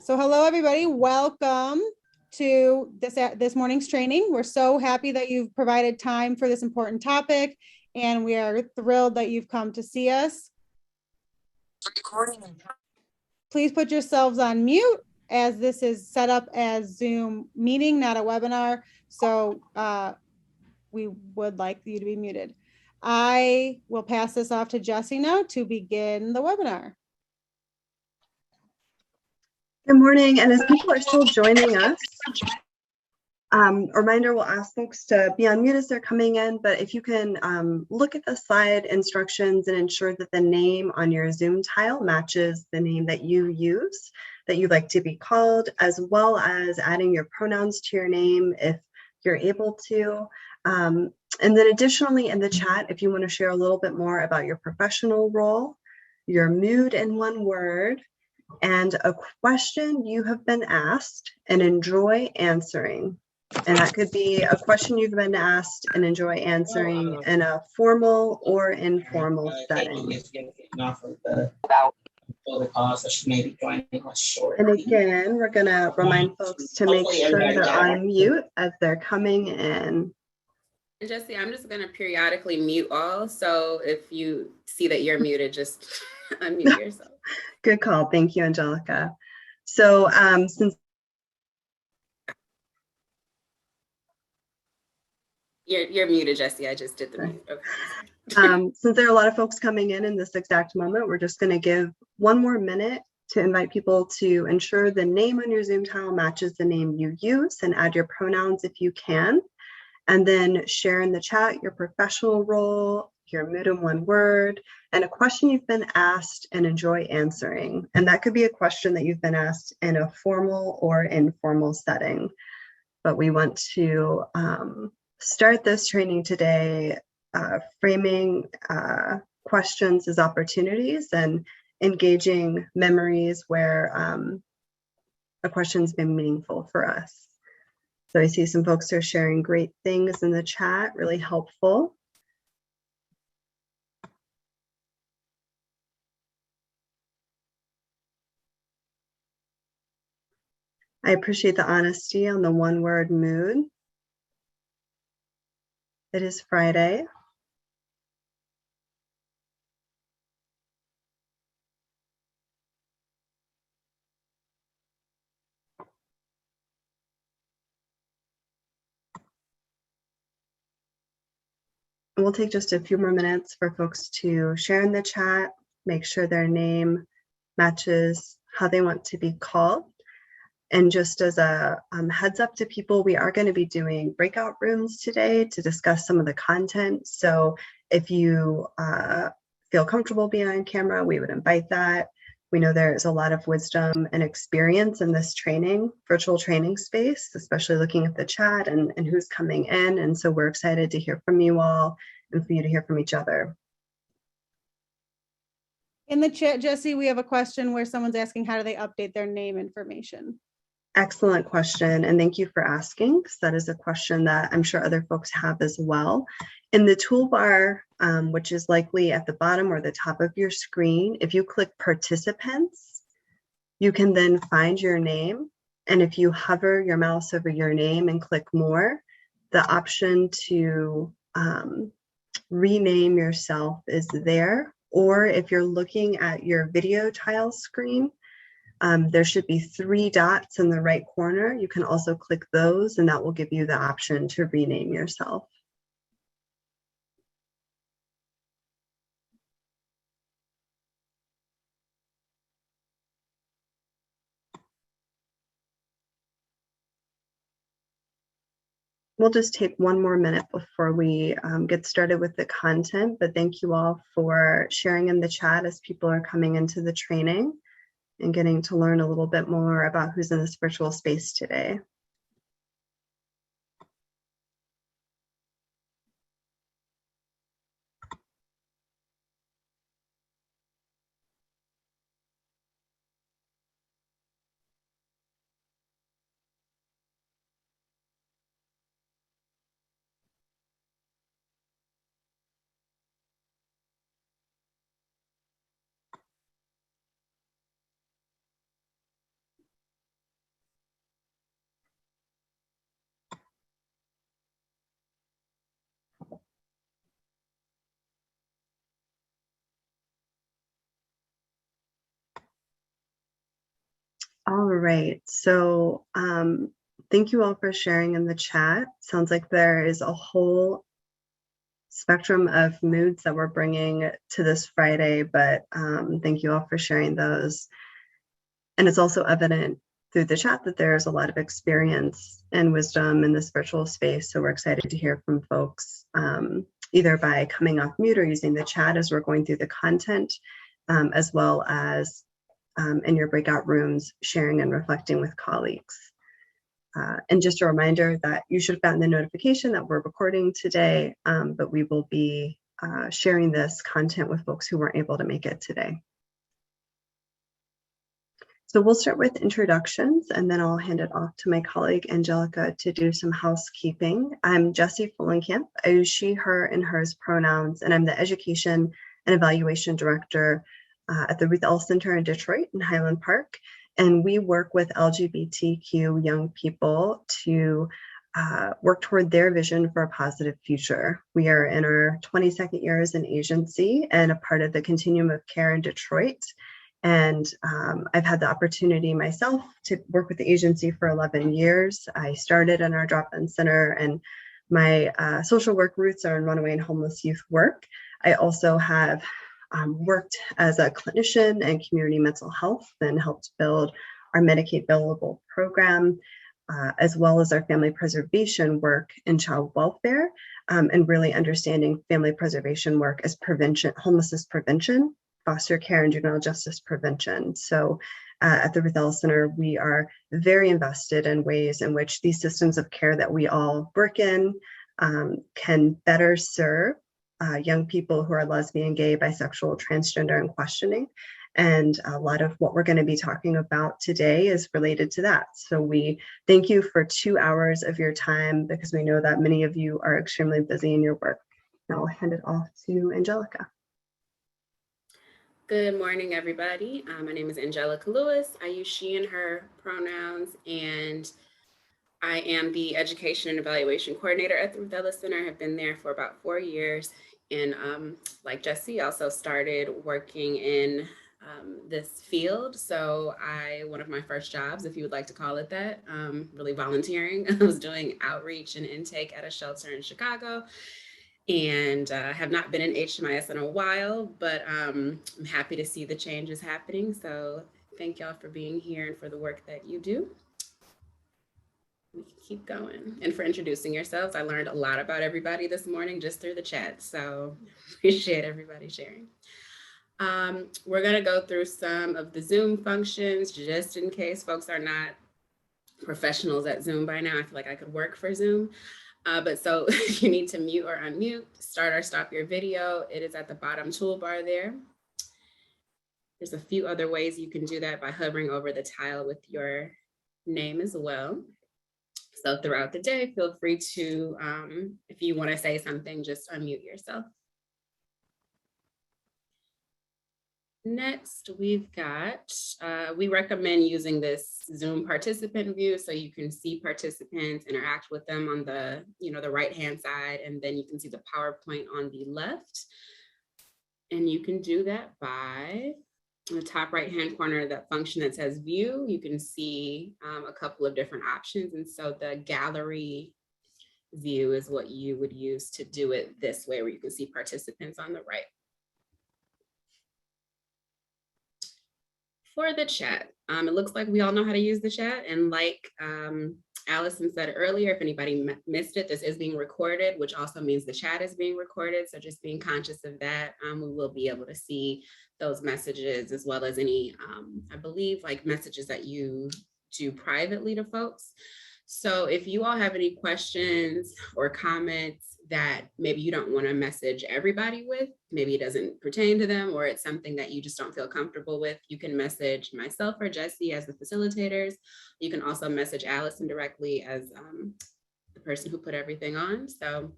So hello, everybody. Welcome to this morning's training. We're so happy that you've provided time for this important topic, and we are thrilled that you've come to see us. Please put yourselves on mute, as this is set up as Zoom meeting, not a webinar. So we would like you to be muted. I will pass this off to Jesse now to begin the webinar. Good morning, and as people are still joining us, a reminder, we'll ask folks to be on mute as they're coming in, but if you can look at the slide instructions and ensure that the name on your Zoom tile matches the name that you use, that you'd like to be called, as well as adding your pronouns to your name if you're able to. And then additionally in the chat, if you want to share a little bit more about your professional role, your mood in one word, and a question you have been asked and enjoy answering. And that could be a question you've been asked and enjoy answering in a formal or informal setting. And again, we're going to remind folks to make sure they're on mute as they're coming in. And Jesse, I'm just going to periodically mute all. So if you see that you're muted, just unmute yourself. Good call. Thank you, Angelica. So since you're muted, Jesse, I just did the mute. Okay. Since there are a lot of folks coming in this exact moment, we're just going to give one more minute to invite people to ensure the name on your Zoom tile matches the name you use, and add your pronouns if you can. And then share in the chat your professional role, your mood in one word, and a question you've been asked and enjoy answering. And that could be a question that you've been asked in a formal or informal setting. But we want to start this training today framing questions as opportunities and engaging memories where a question's been meaningful for us. So I see some folks are sharing great things in the chat, really helpful. I appreciate the honesty on the one-word mood. It is Friday. We'll take just a few more minutes for folks to share in the chat, make sure their name matches how they want to be called. And just as a heads up to people, we are going to be doing breakout rooms today to discuss some of the content. So if you feel comfortable being on camera, we would invite that. We know there's a lot of wisdom and experience in this training, virtual training space, especially looking at the chat and who's coming in. And so we're excited to hear from you all and for you to hear from each other. In the chat, Jesse, we have a question where someone's asking, how do they update their name information? Excellent question, and thank you for asking, because that is a question that I'm sure other folks have as well. In the toolbar, which is likely at the bottom or the top of your screen, if you click participants, you can then find your name. And if you hover your mouse over your name and click more, the option to rename yourself is there. Or if you're looking at your video tile screen, there should be 3 dots in the right corner. You can also click those, and that will give you the option to rename yourself. We'll just take one more minute before we get started with the content, but thank you all for sharing in the chat as people are coming into the training and getting to learn a little bit more about who's in this virtual space today. All right. So thank you all for sharing in the chat. Sounds like there is a whole spectrum of moods that we're bringing to this Friday, but thank you all for sharing those. And it's also evident through the chat that there's a lot of experience and wisdom in this virtual space. So we're excited to hear from folks either by coming off mute or using the chat as we're going through the content, as well as in your breakout rooms, sharing and reflecting with colleagues. And just a reminder that you should have gotten the notification that we're recording today, but we will be sharing this content with folks who weren't able to make it today. So we'll start with introductions, and then I'll hand it off to my colleague, Angelica, to do some housekeeping. I'm Jessie Fullenkamp. I use she, her, and hers pronouns, and I'm the Education and Evaluation Director at the Ruth L. Center in Detroit in Highland Park. And we work with LGBTQ young people to work toward their vision for a positive future. We are in our 22nd year as an agency and a part of the Continuum of Care in Detroit. And I've had the opportunity myself to work with the agency for 11 years. I started in our drop-in center, and my social work roots are in runaway and homeless youth work. I also have worked as a clinician and community mental health and helped build our Medicaid billable program, as well as our family preservation work in child welfare, and really understanding family preservation work as prevention, homelessness prevention, foster care, and juvenile justice prevention. So at the Ruth L. Center, we are very invested in ways in which these systems of care that we all work in can better serve young people who are lesbian, gay, bisexual, transgender, and questioning. And a lot of what we're going to be talking about today is related to that. So we thank you for 2 hours of your time, because we know that many of you are extremely busy in your work. Now I'll hand it off to Angelica. Good morning, everybody. My name is Angelica Lewis. I use she and her pronouns, and I am the Education and Evaluation Coordinator at the Ruth L. Center. I have been there for about 4 years. And like Jessie, also started working in this field. So one of my first jobs, if you would like to call it that, really volunteering, I was doing outreach and intake at a shelter in Chicago. And have not been in HMIS in a while, but I'm happy to see the changes happening. So thank y'all for being here and for the work that you do. We can keep going. And for introducing yourselves. I learned a lot about everybody this morning just through the chat. So appreciate everybody sharing. We're going to go through some of the Zoom functions just in case folks are not professionals at Zoom by now. I feel like I could work for Zoom. But so you need to mute or unmute, start or stop your video. It is at the bottom toolbar there. There's a few other ways you can do that by hovering over the tile with your name as well. So throughout the day, feel free to, if you want to say something, just unmute yourself. Next, we've got, we recommend using this Zoom participant view so you can see participants, interact with them on the, the right-hand side, and then you can see the PowerPoint on the left. And you can do that by, in the top right-hand corner, that function that says view, you can see a couple of different options. And so the gallery view is what you would use to do it this way, where you can see participants on the right. For the chat, it looks like we all know how to use the chat. And like Allison said earlier, if anybody missed it, this is being recorded, which also means the chat is being recorded. So just being conscious of that, we will be able to see those messages as well as any, I believe, like messages that you do privately to folks. So if you all have any questions or comments that maybe you don't want to message everybody with, maybe it doesn't pertain to them, or it's something that you just don't feel comfortable with, you can message myself or Jessie as the facilitators. You can also message Allison directly as the person who put everything on. So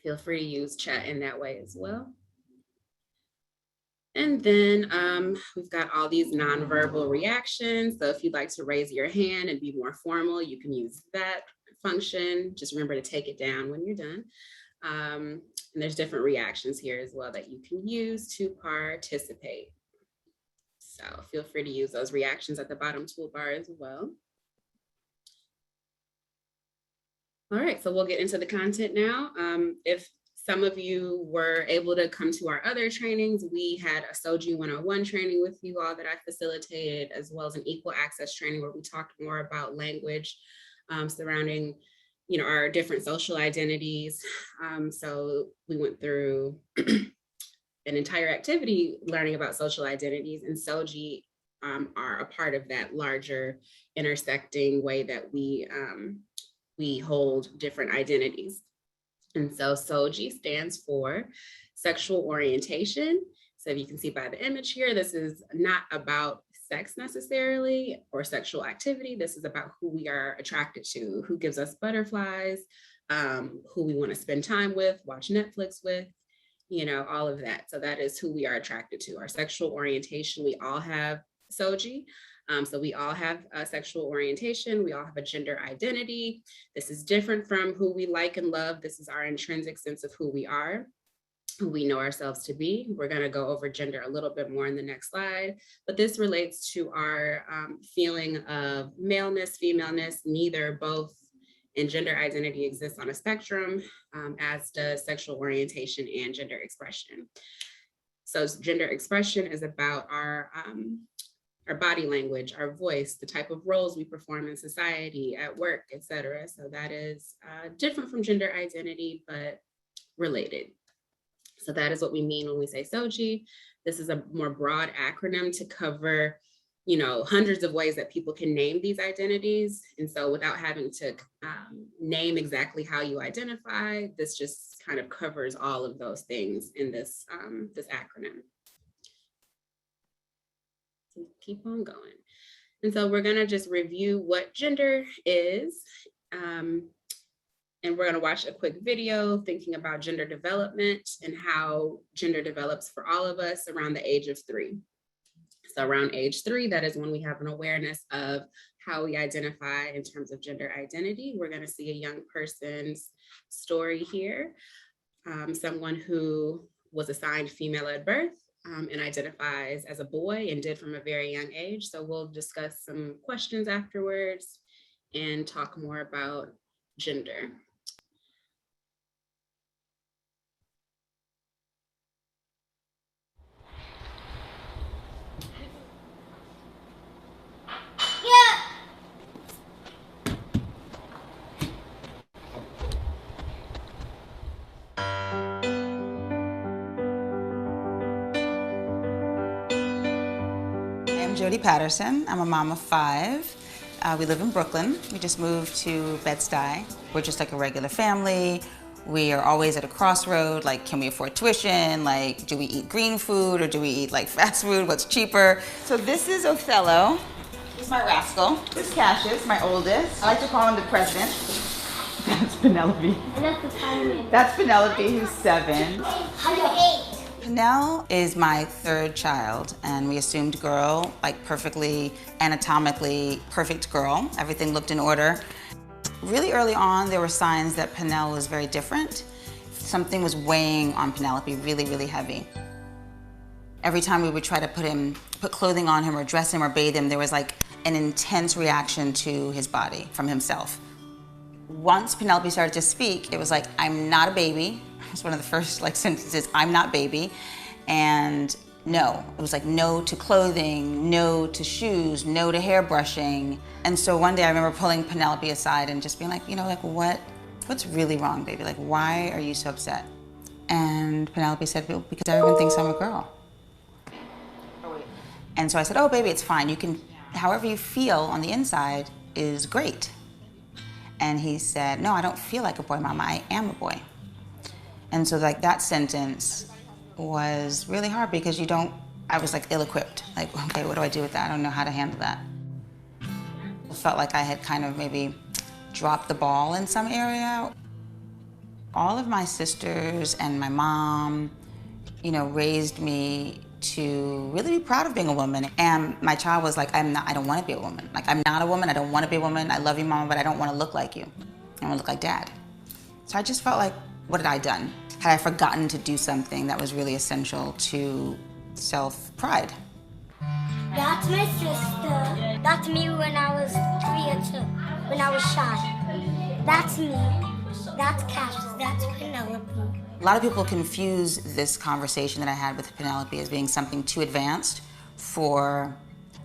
feel free to use chat in that way as well. And then we've got all these nonverbal reactions. So if you'd like to raise your hand and be more formal, you can use that function. Just remember to take it down when you're done. And there's different reactions here as well that you can use to participate. So feel free to use those reactions at the bottom toolbar as well. All right, so we'll get into the content now. If some of you were able to come to our other trainings, we had a SOGI 101 training with you all that I facilitated, as well as an equal access training where we talked more about language surrounding, you know, our different social identities. So we went through an entire activity learning about social identities, and SOGI are a part of that larger intersecting way that we hold different identities. And so SOGI stands for sexual orientation. So if you can see by the image here, this is not about sex necessarily or sexual activity. This is about who we are attracted to, who gives us butterflies, who we want to spend time with, watch Netflix with, you know, all of that. So that is who we are attracted to, our sexual orientation. We all have SOGI. So we all have a sexual orientation. We all have a gender identity. This is different from who we like and love. This is our intrinsic sense of who we are, who we know ourselves to be. We're going to go over gender a little bit more in the next slide, but this relates to our feeling of maleness, femaleness. Neither, both, and gender identity exists on a spectrum, as does sexual orientation and gender expression. So gender expression is about our body language, our voice, the type of roles we perform in society, at work, etc. So that is different from gender identity, but related. So that is what we mean when we say SOGI. This is a more broad acronym to cover, you know, hundreds of ways that people can name these identities. And so without having to name exactly how you identify, this just kind of covers all of those things in this, this acronym. So keep on going. And so we're gonna just review what gender is. And we're going to watch a quick video thinking about gender development and how gender develops for all of us around the age of 3. So around age 3, that is when we have an awareness of how we identify in terms of gender identity. We're going to see a young person's story here, someone who was assigned female at birth and identifies as a boy and did from a very young age. So we'll discuss some questions afterwards and talk more about gender. I'm Jody Patterson. I'm a mom of 5. We live in Brooklyn. We just moved to Bed-Stuy. We're just like a regular family. We are always at a crossroad, like, can we afford tuition? Like, do we eat green food or do we eat like fast food? What's cheaper? So this is Othello. This is my rascal. This is Cassius, my oldest. I like to call him the president. That's Penelope. And that's the tiny. That's Penelope, who's 7. I'm 8. Penel is my 3rd child, and we assumed girl, like perfectly anatomically perfect girl. Everything looked in order. Really early on, there were signs that Penel was very different. Something was weighing on Penelope really, really heavy. Every time we would try to put clothing on him or dress him or bathe him, there was like an intense reaction to his body from himself. Once Penelope started to speak, it was like, I'm not a baby. It was one of the first like sentences, I'm not baby. And no, it was like no to clothing, no to shoes, no to hair brushing. And so one day I remember pulling Penelope aside and just being like, you know, like what's really wrong, baby? Like, why are you so upset? And Penelope said, well, because everyone thinks I'm a girl. And so I said, oh, baby, it's fine. You can, however you feel on the inside is great. And he said, no, I don't feel like a boy, Mama, I am a boy. And so like that sentence was really hard because I was like ill-equipped. Like, okay, what do I do with that? I don't know how to handle that. I felt like I had kind of maybe dropped the ball in some area. All of my sisters and my mom, you know, raised me to really be proud of being a woman. And my child was like, I don't want to be a woman. Like, I'm not a woman, I don't want to be a woman. I love you, Mama, but I don't want to look like you. I want to look like Dad. So I just felt like, what had I done? Had I forgotten to do something that was really essential to self-pride? That's my sister. That's me when I was 3 or 2, when I was shy. That's me. That's Cassius. That's Penelope. A lot of people confuse this conversation that I had with Penelope as being something too advanced for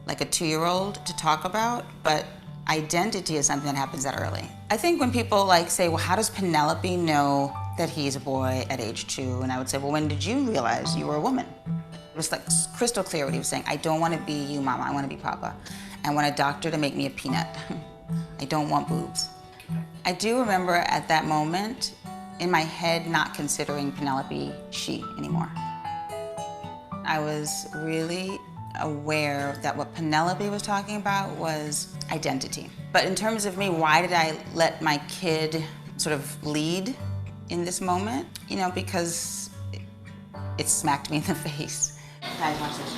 like a 2-year-old to talk about, but identity is something that happens that early. I think when people like say, well, how does Penelope know that he's a boy at age 2? And I would say, well, when did you realize you were a woman? It was like crystal clear what he was saying. I don't want to be you, Mama, I want to be Papa. I want a doctor to make me a peanut. I don't want boobs. I do remember at that moment, in my head, not considering Penelope she anymore. I was really aware that what Penelope was talking about was identity. But in terms of me, why did I let my kid sort of lead in this moment? You know, because it smacked me in the face. Guys, watch this.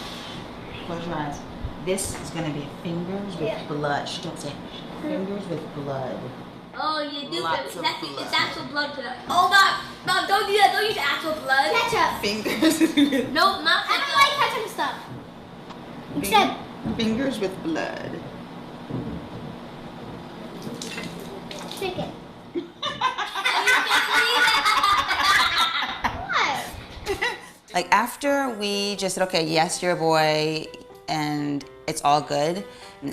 Close your eyes. This is gonna be fingers with blood. Shh, don't say it. Fingers with blood. Oh, you do. Lots of That's blood. it's actual blood. Oh, Mom, don't do that. Don't use actual blood. Ketchup. Fingers. Nope, Mom. I don't like ketchup stuff. Except Fingers with blood. chicken. Like after we just said, okay, yes, you're a boy and it's all good.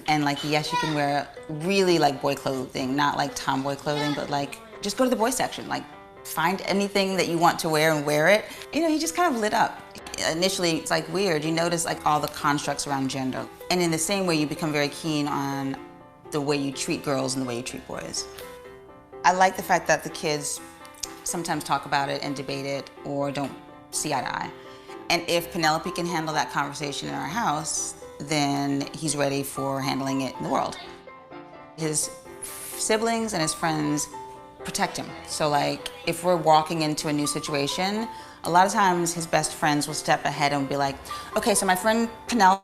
And like, yes, you can wear really like boy clothing, not like tomboy clothing, but like just go to the boy section. Like find anything that you want to wear and wear it. You know, he just kind of lit up. Initially, it's like weird. You notice like all the constructs around gender. And in the same way, you become very keen on the way you treat girls and the way you treat boys. I like the fact that the kids sometimes talk about it and debate it or don't see eye to eye. And if Penelope can handle that conversation in our house, then he's ready for handling it in the world. His siblings and his friends protect him. So like, if we're walking into a new situation, a lot of times his best friends will step ahead and be like, okay, so my friend Penelope,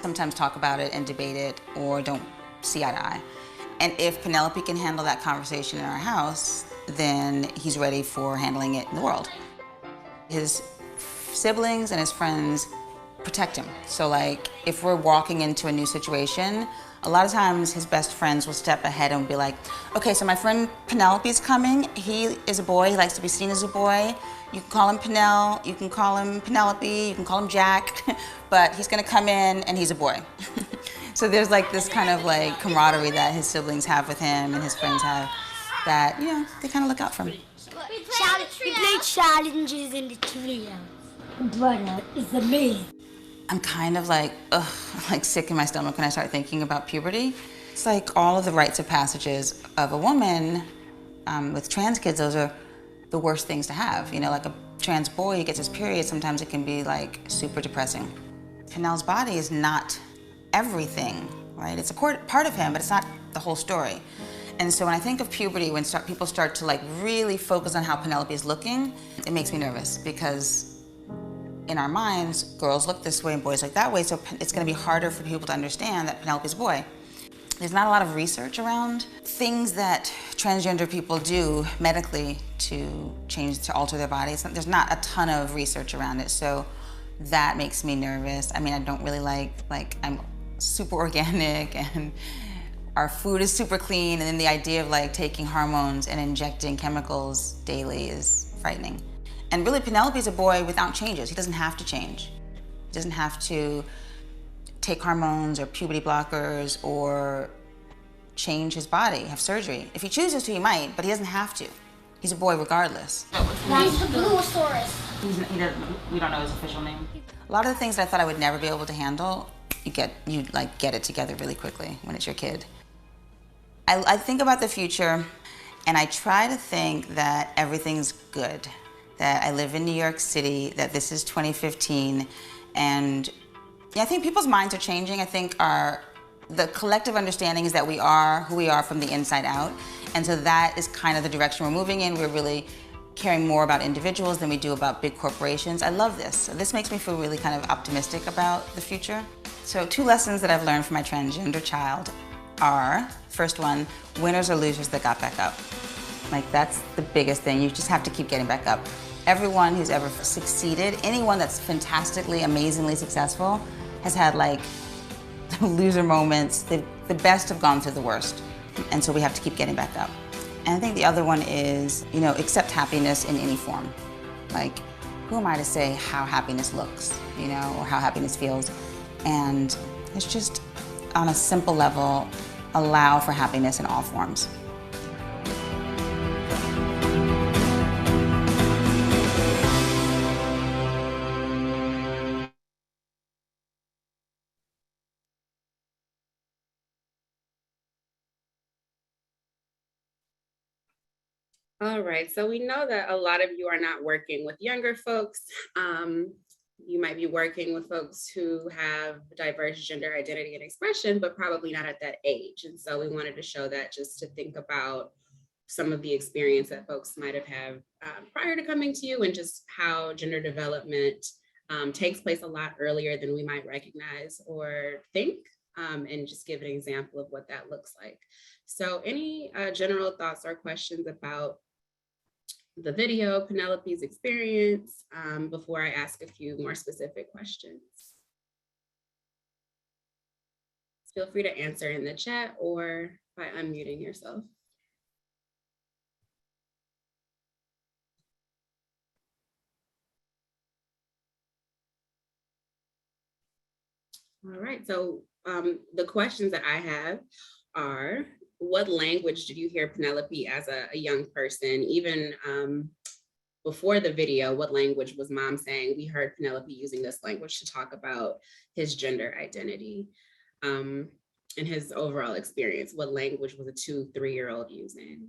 sometimes talk about it and debate it or don't see eye to eye. And if Penelope can handle that conversation in our house, then he's ready for handling it in the world. His siblings and his friends protect him. So like, if we're walking into a new situation, a lot of times his best friends will step ahead and be like, okay, so my friend Penelope's coming. He is a boy, he likes to be seen as a boy. You can call him Penel, you can call him Penelope, you can call him Jack, but he's gonna come in and he's a boy. So there's like this kind of like camaraderie that his siblings have with him and his friends have that, you know, they kind of look out for him. We played challenges in the trio. Brother, it's amazing. I'm kind of like, ugh, like sick in my stomach when I start thinking about puberty. It's like all of the rites of passages of a woman with trans kids, those are the worst things to have. You know, like a trans boy who gets his period, sometimes it can be like super depressing. Penel's body is not everything, right? It's a part of him, but it's not the whole story. And so when I think of puberty, when people start to like really focus on how Penelope is looking, it makes me nervous because in our minds, girls look this way and boys look that way, so it's gonna be harder for people to understand that Penelope's a boy. There's not a lot of research around things that transgender people do medically to alter their bodies. There's not a ton of research around it, so that makes me nervous. I mean, I don't really like I'm super organic and our food is super clean, and then the idea of like taking hormones and injecting chemicals daily is frightening. And really, Penelope's a boy without changes. He doesn't have to change. He doesn't have to take hormones or puberty blockers or change his body, have surgery. If he chooses to, he might, but he doesn't have to. He's a boy regardless. That's the Bluosaurus. We don't know his official name. A lot of the things that I thought I would never be able to handle, you get it together really quickly when it's your kid. I think about the future and I try to think that everything's good, that I live in New York City, that this is 2015, and I think people's minds are changing. I think the collective understanding is that we are who we are from the inside out, and so that is kind of the direction we're moving in. We're really caring more about individuals than we do about big corporations. I love this. So this makes me feel really kind of optimistic about the future. So 2 lessons that I've learned from my transgender child are, first one, winners or losers that got back up. Like, that's the biggest thing. You just have to keep getting back up. Everyone who's ever succeeded, anyone that's fantastically, amazingly successful, has had like loser moments. The best have gone through the worst. And so we have to keep getting back up. And I think the other one is, accept happiness in any form. Like, who am I to say how happiness looks, or how happiness feels? And it's just, on a simple level, allow for happiness in all forms. All right, so we know that a lot of you are not working with younger folks. You might be working with folks who have diverse gender identity and expression, but probably not at that age. And so we wanted to show that, just to think about some of the experience that folks might have had prior to coming to you, and just how gender development takes place a lot earlier than we might recognize or think, and just give an example of what that looks like. So any general thoughts or questions about the video, Penelope's experience, before I ask a few more specific questions? Feel free to answer in the chat or by unmuting yourself. All right, so the questions that I have are, what language did you hear Penelope as a young person? Even before the video, what language was mom saying? We heard Penelope using this language to talk about his gender identity and his overall experience. What language was a 2-3-year-old using?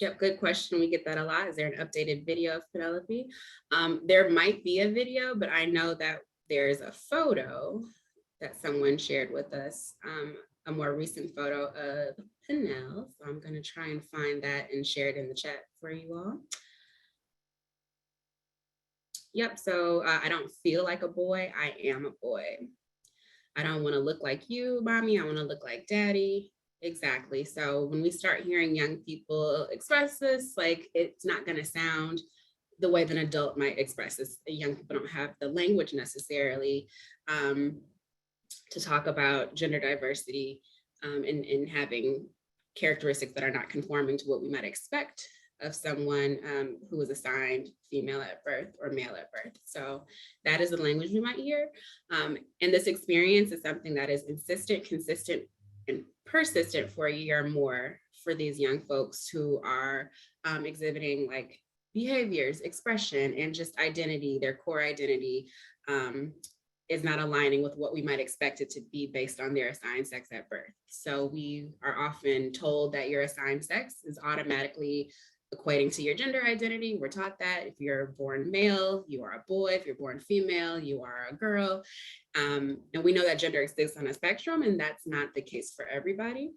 Yep, good question. We get that a lot. Is there an updated video of Penelope? There might be a video, but I know that there's a photo that someone shared with us, a more recent photo of Penel. So I'm going to try and find that and share it in the chat for you all. Yep, so I don't feel like a boy. I am a boy. I don't want to look like you, mommy. I want to look like daddy. Exactly. So when we start hearing young people express this, like, it's not going to sound the way that an adult might express this. Young people don't have the language necessarily to talk about gender diversity and having characteristics that are not conforming to what we might expect of someone who was assigned female at birth or male at birth. So that is the language we might hear. And this experience is something that is insistent, consistent, and persistent for a year or more for these young folks who are exhibiting like behaviors, expression, and just identity, their core identity is not aligning with what we might expect it to be based on their assigned sex at birth. So we are often told that your assigned sex is automatically equating to your gender identity. We're taught that if you're born male, you are a boy. If you're born female, you are a girl. And we know that gender exists on a spectrum, and that's not the case for everybody.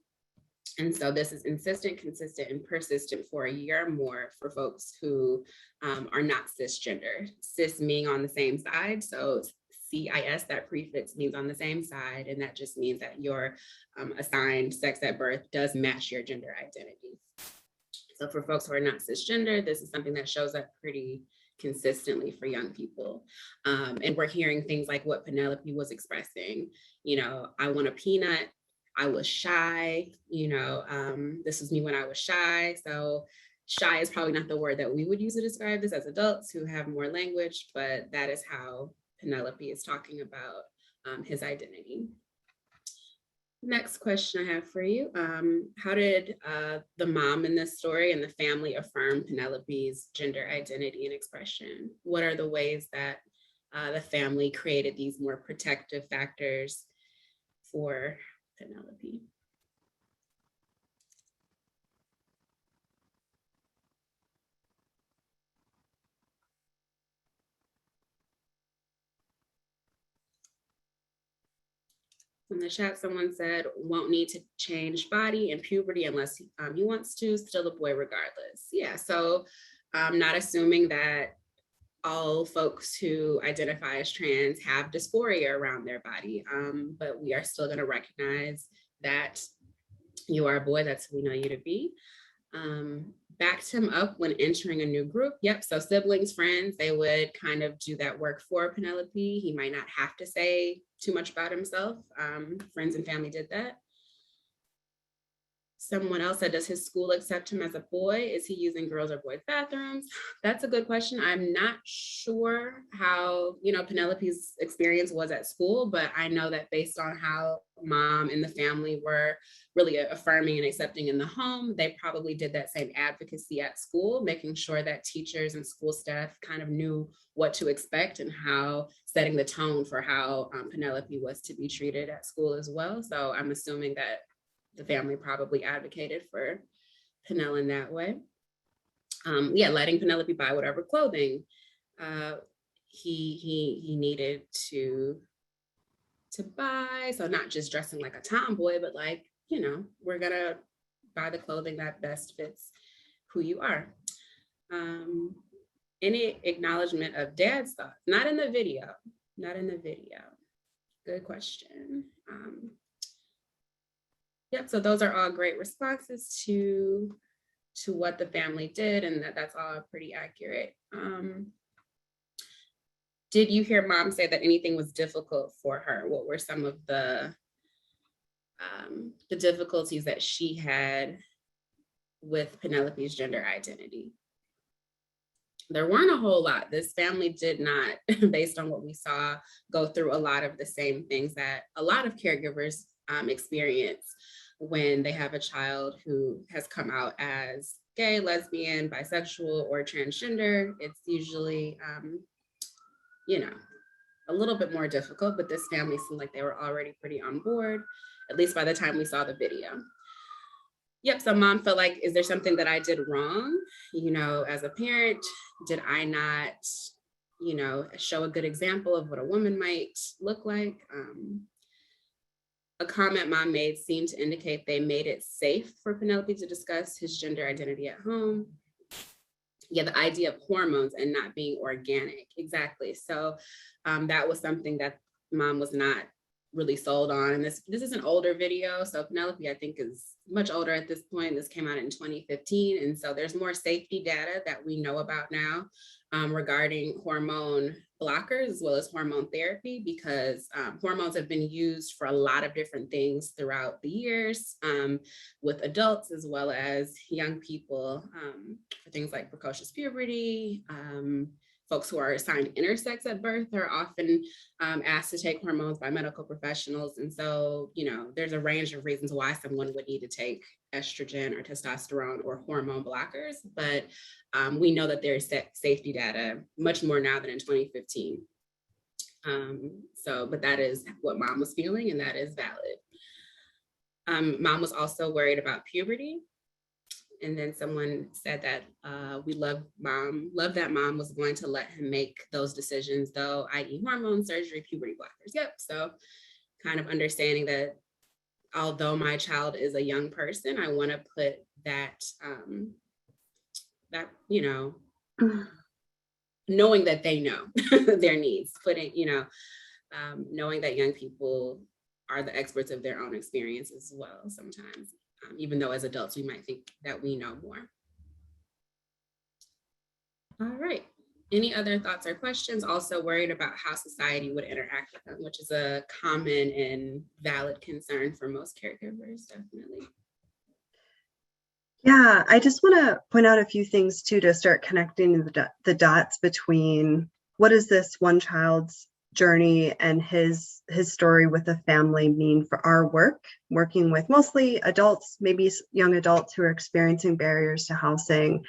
And so this is insistent, consistent, and persistent for a year or more for folks who are not cisgender. Cis meaning on the same side. So CIS, that prefix means on the same side, and that just means that your assigned sex at birth does match your gender identity. So for folks who are not cisgender, this is something that shows up pretty consistently for young people. And we're hearing things like what Penelope was expressing, I want a peanut, I was shy, this was me when I was shy. So shy is probably not the word that we would use to describe this as adults who have more language, but that is how Penelope is talking about his identity. Next question I have for you. How did the mom in this story and the family affirm Penelope's gender identity and expression? What are the ways that the family created these more protective factors for Penelope? In the chat, someone said, won't need to change body in puberty unless he wants to, still a boy regardless. Yeah, so I'm not assuming that all folks who identify as trans have dysphoria around their body, but we are still going to recognize that you are a boy, that's who we know you to be. Backed him up when entering a new group. Yep, so siblings, friends, they would kind of do that work for Penelope. He might not have to say too much about himself. Friends and family did that. Someone else said, does his school accept him as a boy? Is he using girls or boys' bathrooms? That's a good question. I'm not sure how, Penelope's experience was at school, but I know that based on how mom and the family were really affirming and accepting in the home, they probably did that same advocacy at school, making sure that teachers and school staff kind of knew what to expect and how setting the tone for how Penelope was to be treated at school as well. So I'm assuming that the family probably advocated for Penel in that way. Letting Penelope buy whatever clothing he needed to buy. So not just dressing like a tomboy, but like, we're gonna buy the clothing that best fits who you are. Any acknowledgement of dad's thoughts? Not in the video. Good question. Yep, so those are all great responses to what the family did, and that's all pretty accurate. Did you hear mom say that anything was difficult for her? What were some of the difficulties that she had with Penelope's gender identity? There weren't a whole lot. This family did not, based on what we saw, go through a lot of the same things that a lot of caregivers experience when they have a child who has come out as gay, lesbian, bisexual, or transgender. It's usually, a little bit more difficult, but this family seemed like they were already pretty on board, at least by the time we saw the video. Yep, so mom felt like, is there something that I did wrong? As a parent, did I not, show a good example of what a woman might look like? A comment mom made seemed to indicate they made it safe for Penelope to discuss his gender identity at home. Yeah, the idea of hormones and not being organic, exactly. So that was something that mom was not really sold on. And this is an older video. So Penelope, I think, is much older at this point. This came out in 2015. And so there's more safety data that we know about now regarding hormone blockers as well as hormone therapy, because hormones have been used for a lot of different things throughout the years with adults as well as young people for things like precocious puberty. Folks who are assigned intersex at birth are often asked to take hormones by medical professionals. And so, there's a range of reasons why someone would need to take estrogen or testosterone or hormone blockers, but we know that there's safety data much more now than in 2015. But that is what mom was feeling, and that is valid. Mom was also worried about puberty. And then someone said that we love that mom was going to let him make those decisions, though, i.e. hormone surgery, puberty blockers. Yep. So kind of understanding that although my child is a young person, I want to put that, knowing that they know their needs, knowing that young people are the experts of their own experience as well sometimes. Even though as adults, we might think that we know more. All right. Any other thoughts or questions? Also worried about how society would interact with them, which is a common and valid concern for most caregivers, definitely. Yeah, I just want to point out a few things too to start connecting the dots between what is this one child's journey and his story with the family mean for our working with mostly adults, maybe young adults who are experiencing barriers to housing,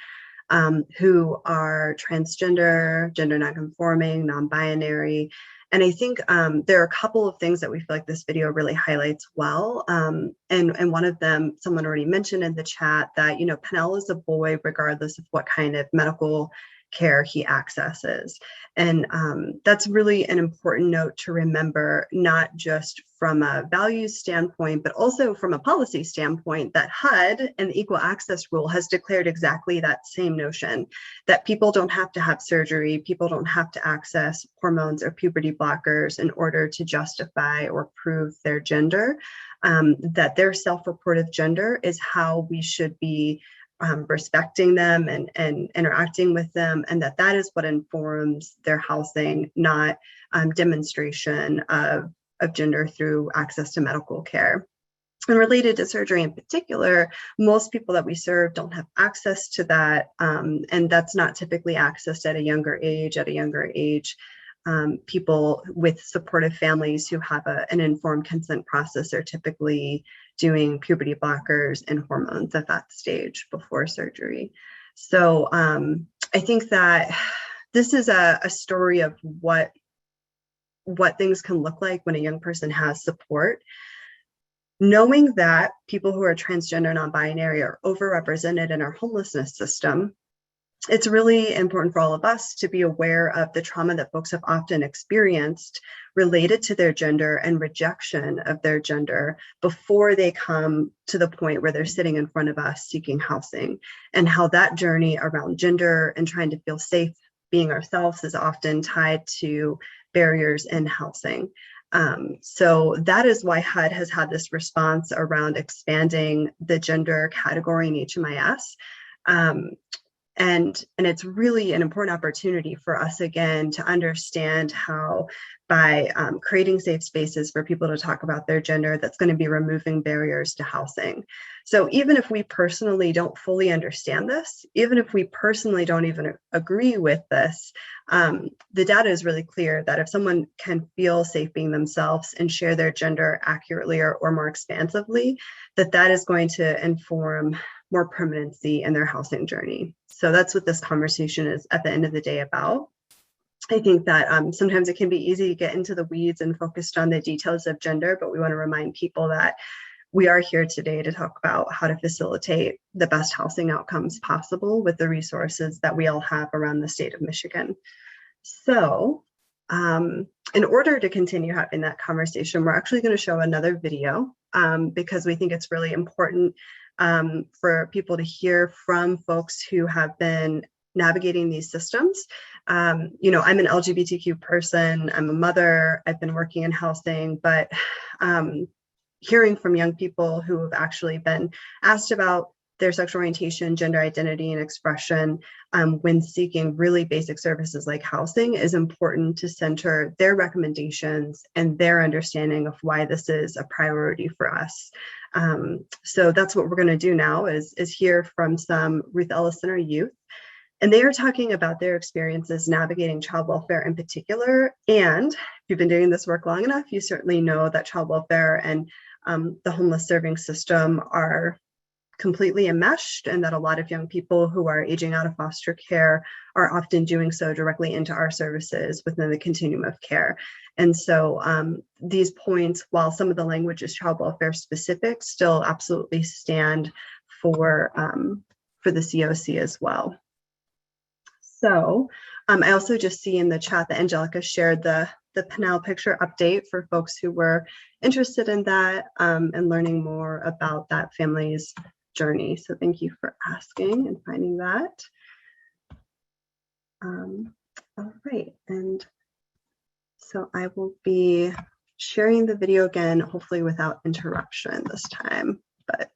who are transgender, gender nonconforming, non-binary. And I think there are a couple of things that we feel like this video really highlights well. And one of them, someone already mentioned in the chat that, Penel is a boy regardless of what kind of medical care he accesses. And that's really an important note to remember, not just from a values standpoint, but also from a policy standpoint, that HUD and the Equal Access Rule has declared exactly that same notion, that people don't have to have surgery, people don't have to access hormones or puberty blockers in order to justify or prove their gender, that their self-reported gender is how we should be respecting them and interacting with them, and that is what informs their housing, not demonstration of gender through access to medical care. And related to surgery in particular, most people that we serve don't have access to that, and that's not typically accessed at a younger age. People with supportive families who have an informed consent process are typically doing puberty blockers and hormones at that stage before surgery. So I think that this is a story of what things can look like when a young person has support. Knowing that people who are transgender, non-binary are overrepresented in our homelessness system, it's really important for all of us to be aware of the trauma that folks have often experienced related to their gender and rejection of their gender before they come to the point where they're sitting in front of us seeking housing, and how that journey around gender and trying to feel safe being ourselves is often tied to barriers in housing. So that is why HUD has had this response around expanding the gender category in HMIS. And it's really an important opportunity for us, again, to understand how by creating safe spaces for people to talk about their gender, that's going to be removing barriers to housing. So even if we personally don't fully understand this, even if we personally don't even agree with this, the data is really clear that if someone can feel safe being themselves and share their gender accurately or more expansively, that is going to inform more permanency in their housing journey. So that's what this conversation is at the end of the day about. I think that sometimes it can be easy to get into the weeds and focused on the details of gender, but we want to remind people that we are here today to talk about how to facilitate the best housing outcomes possible with the resources that we all have around the state of Michigan. So in order to continue having that conversation, we're actually going to show another video because we think it's really important for people to hear from folks who have been navigating these systems. I'm an LGBTQ person, I'm a mother, I've been working in housing, but hearing from young people who have actually been asked about their sexual orientation, gender identity, and expression when seeking really basic services like housing is important to center their recommendations and their understanding of why this is a priority for us. So that's what we're going to do now is hear from some Ruth Ellis Center youth. And they are talking about their experiences navigating child welfare in particular. And if you've been doing this work long enough, you certainly know that child welfare and the homeless serving system are completely enmeshed, and that a lot of young people who are aging out of foster care are often doing so directly into our services within the continuum of care. And so these points, while some of the language is child welfare specific, still absolutely stand for the COC as well. So I also just see in the chat that Angelica shared the Penelope picture update for folks who were interested in that and learning more about that family's journey. So thank you for asking and finding that. All right, and so I will be sharing the video again, hopefully without interruption this time. But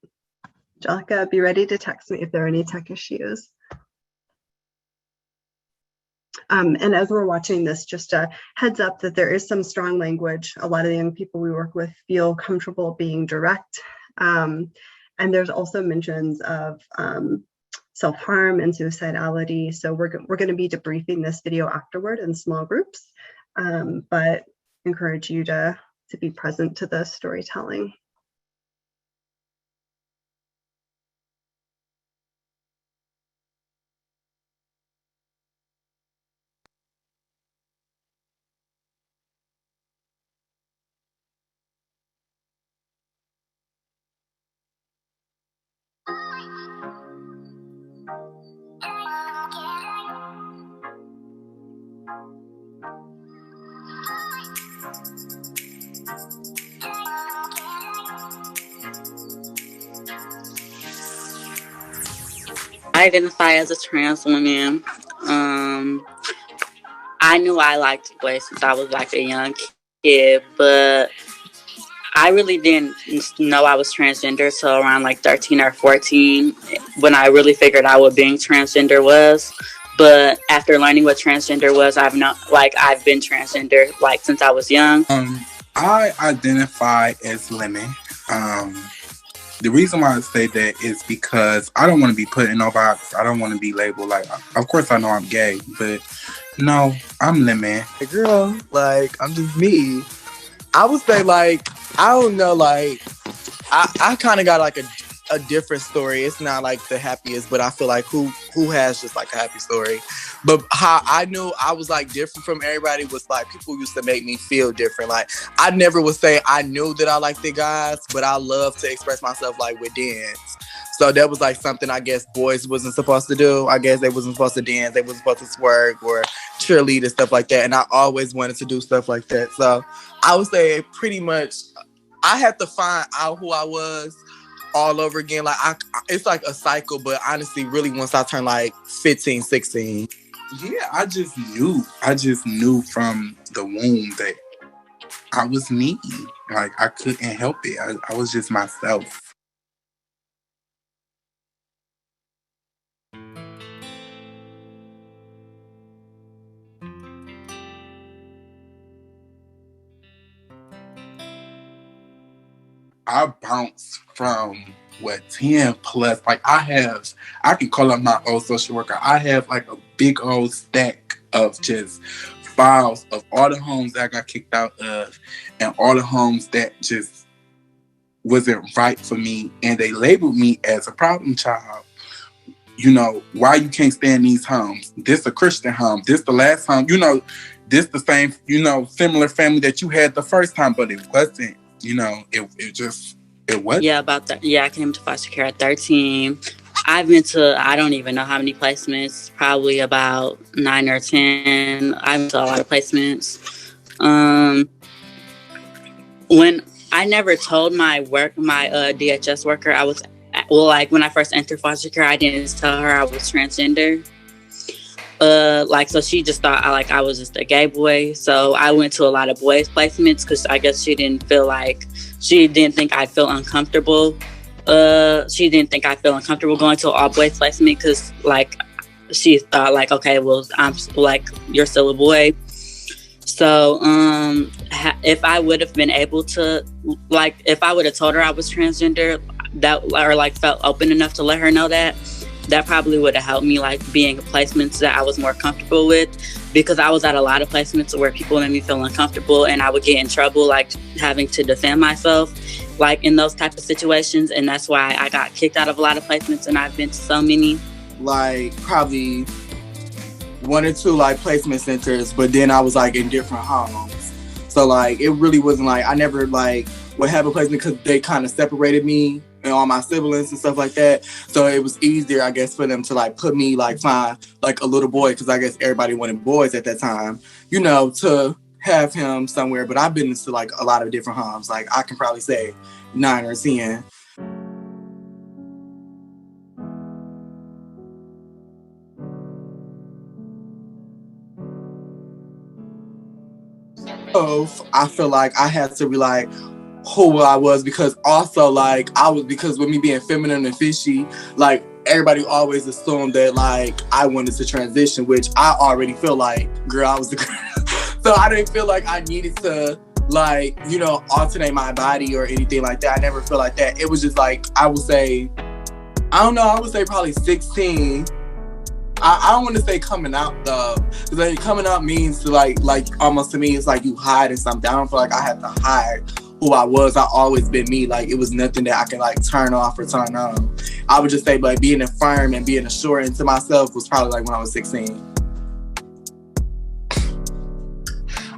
Angelica, be ready to text me if there are any tech issues. And as we're watching this, just a heads up that there is some strong language. A lot of the young people we work with feel comfortable being direct. And there's also mentions of self-harm and suicidality. So we're going to be debriefing this video afterward in small groups, but encourage you to be present to the storytelling. I identify as a trans woman. I knew I liked boys since I was like a young kid, but I really didn't know I was transgender till around like 13 or 14 when I really figured out what being transgender was. But after learning what transgender was, I've been transgender like since I was young. I identify as lemon. The reason why I say that is because I don't want to be put in no box. I don't want to be labeled like, of course I know I'm gay, but no, I'm lemon. Girl, like, I'm just me. I would say, like, I don't know, like, I kind of got like a different story. It's not like the happiest, but I feel like who has just like a happy story. But how I knew I was like different from everybody was like people used to make me feel different. Like I never would say I knew that I liked the guys, but I love to express myself like with dance. So that was like something I guess boys wasn't supposed to do. I guess they wasn't supposed to dance. They wasn't supposed to twerk or cheerlead and stuff like that. And I always wanted to do stuff like that. So I would say pretty much I had to find out who I was all over again. Like it's like a cycle, but honestly, really once I turned like 15, 16. Yeah, I just knew from the womb that I was me. Like I couldn't help it. I was just myself. I bounce from 10 plus. Like I can call up my old social worker. I have like a big old stack of just files of all the homes that I got kicked out of and all the homes that just wasn't right for me. And they labeled me as a problem child. You know, why you can't stay in these homes? This a Christian home. This the last home. You know, this the same, similar family that you had the first time, but it wasn't. You know, it was. Yeah, about that. Yeah, I came to foster care at 13. I've been to, I don't even know how many placements, probably about 9 or 10. I've been to a lot of placements. When I never told my DHS worker, when I first entered foster care, I didn't tell her I was transgender. So she just thought I was just a gay boy. So I went to a lot of boys placements because I guess she didn't think I'd feel uncomfortable. She didn't think I'd feel uncomfortable going to an all boys placement because she thought okay, well, I'm you're still a boy. So if I would have been able to if I would have told her I was transgender felt open enough to let her know that probably would have helped me being in placements that I was more comfortable with, because I was at a lot of placements where people made me feel uncomfortable and I would get in trouble having to defend myself in those type of situations. And that's why I got kicked out of a lot of placements, and I've been to so many. Probably 1 or 2 placement centers, but then I was in different homes. So it really wasn't I never would have a placement because they kind of separated me and all my siblings and stuff like that. So it was easier, I guess, for them to put me find a little boy, because I guess everybody wanted boys at that time, to have him somewhere. But I've been to a lot of different homes. I can probably say 9 or 10. So I feel like I had to be who I was, because also because with me being feminine and fishy, everybody always assumed that I wanted to transition, which I already feel girl, I was the girl. So I didn't feel like I needed to alternate my body or anything like that. I never felt like that. It was just I would say probably 16. I don't want to say coming out though, because coming out means to almost to me it's you hiding something. I don't feel like I had to hide who I was. I always been me. It was nothing that I can turn off or turn on. I would just say being affirmed and being assured into myself was probably when I was 16.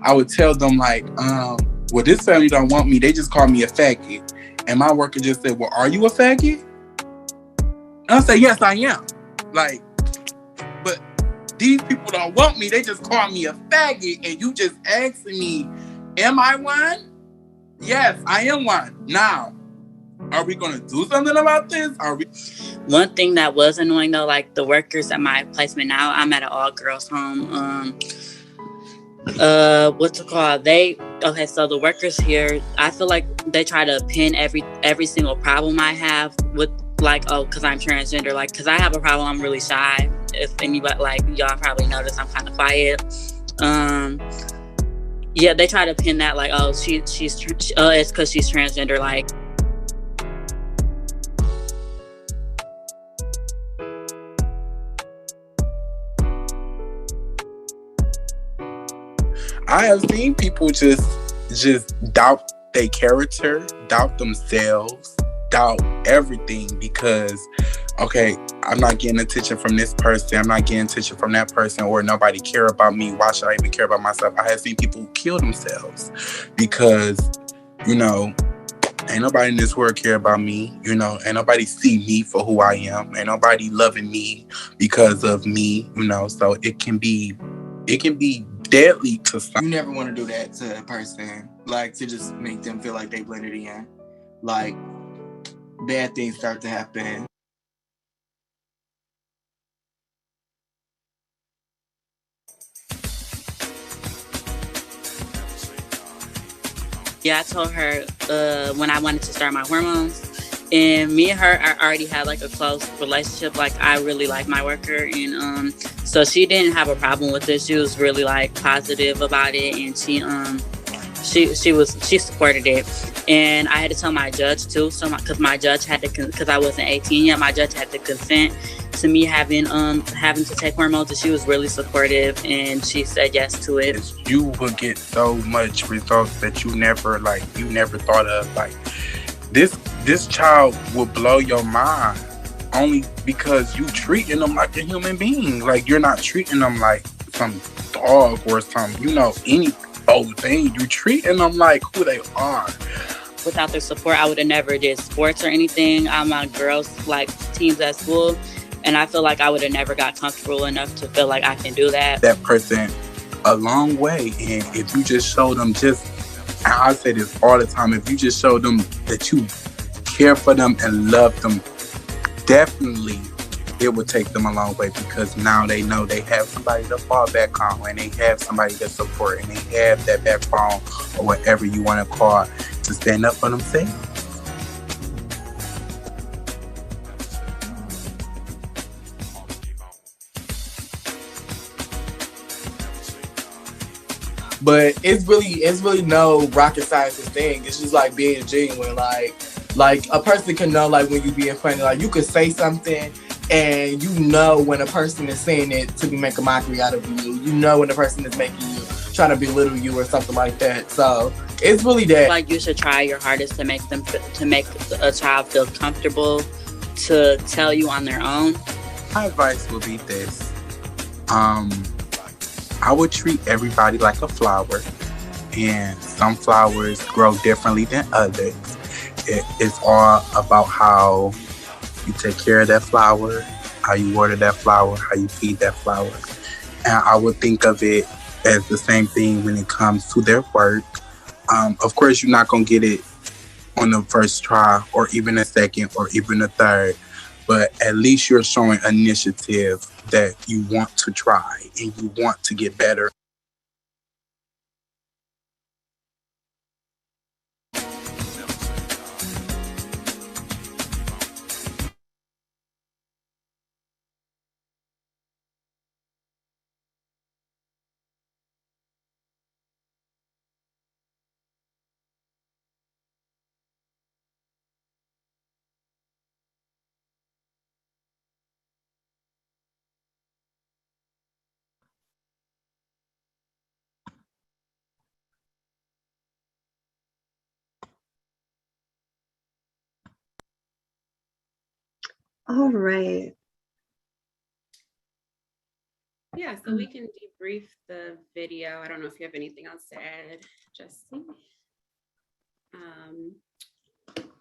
I would tell them well, this family don't want me. They just call me a faggot. And my worker just said, well, are you a faggot? And I say, yes, I am. But these people don't want me. They just call me a faggot. And you just asking me, am I one? Yes, I am one. Now, are we gonna do something about this? One thing that was annoying though, like the workers at my placement now, I'm at an all girls home. What's it called? So the workers here, I feel like they try to pin every single problem I have with, like, oh, because I'm transgender, like, because I have a problem, I'm really shy. If anybody, like, y'all probably notice I'm kind of quiet. Yeah, they try to pin that, like, oh, it's because she's transgender, like. I have seen people just doubt their character, doubt themselves, doubt everything because, okay, I'm not getting attention from this person, I'm not getting attention from that person, or nobody care about me. Why should I even care about myself? I have seen people kill themselves because, you know, ain't nobody in this world care about me, you know, ain't nobody see me for who I am, ain't nobody loving me because of me, you know, so it can be deadly to some. You never want to do that to a person, like to just make them feel like they blended in. Like bad things start to happen. Yeah, I told her when I wanted to start my hormones, and me and her, I already had like a close relationship. Like I really like my worker, and so she didn't have a problem with it. She was really like positive about it, and she supported it. And I had to tell my judge too, so because my judge had to, because I wasn't 18 yet, my judge had to consent to me having to take hormones, and she was really supportive, and she said yes to it. You will get so much results that you never thought of. Like this child will blow your mind only because you treating them like a human being. Like you're not treating them like some dog or some, you know, any old thing. You treating them like who they are. Without their support, I would have never did sports or anything. I'm on girls like teams at school, and I feel like I would have never got comfortable enough to feel like I can do that. That person a long way, and if you just show them, I say this all the time, if you just show them that you care for them and love them, definitely it will take them a long way, because now they know they have somebody to fall back on, and they have somebody to support, and they have that backbone or whatever you want to call it, to stand up for themselves. But it's really no rocket science thing. It's just like being genuine. Like a person can know, like when you being funny, like you could say something and you know when a person is saying it to be make a mockery out of you. You know when the person is making you, trying to belittle you or something like that. So it's really that. Like you should try your hardest to make a child feel comfortable to tell you on their own. My advice would be this. I would treat everybody like a flower, and some flowers grow differently than others. It's all about how you take care of that flower, how you water that flower, how you feed that flower. And I would think of it as the same thing when it comes to their work. Of course, you're not going to get it on the first try or even a second or even a third, but at least you're showing initiative that you want to try and you want to get better. All right. Yeah, so we can debrief the video. I don't know if you have anything else to add, Jesse.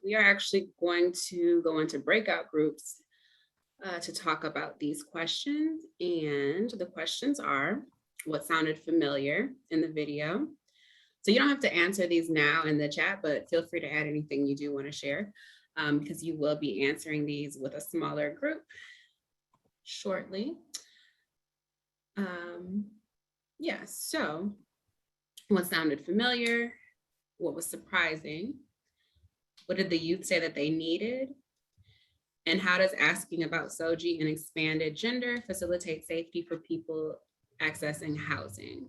We are actually going to go into breakout groups to talk about these questions. And the questions are, what sounded familiar in the video? So you don't have to answer these now in the chat, but feel free to add anything you do want to share. because you will be answering these with a smaller group shortly. Yeah, so what sounded familiar? What was surprising? What did the youth say that they needed? And how does asking about SOGI and expanded gender facilitate safety for people accessing housing?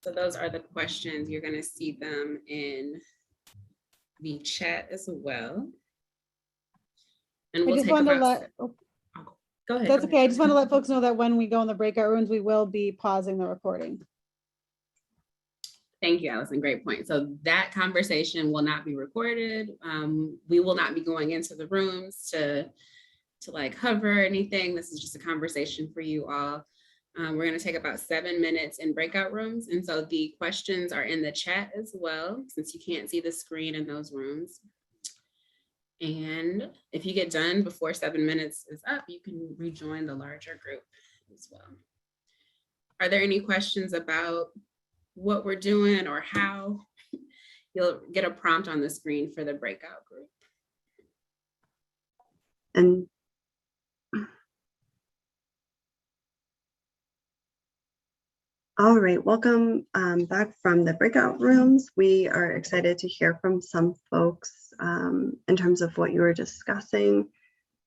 So those are the questions. You're going to see them in the chat as well. And we'll take about... Go ahead. That's okay. I just want to let folks know that when we go in the breakout rooms, we will be pausing the recording. Thank you, Allison. Great point. So that conversation will not be recorded. We will not be going into the rooms to like hover or anything. This is just a conversation for you all. We're going to take about 7 minutes in breakout rooms. And so the questions are in the chat as well, since you can't see the screen in those rooms. And if you get done before 7 minutes is up, you can rejoin the larger group as well. Are there any questions about what we're doing or how? You'll get a prompt on the screen for the breakout group. And all right, welcome back from the breakout rooms. We are excited to hear from some folks in terms of what you were discussing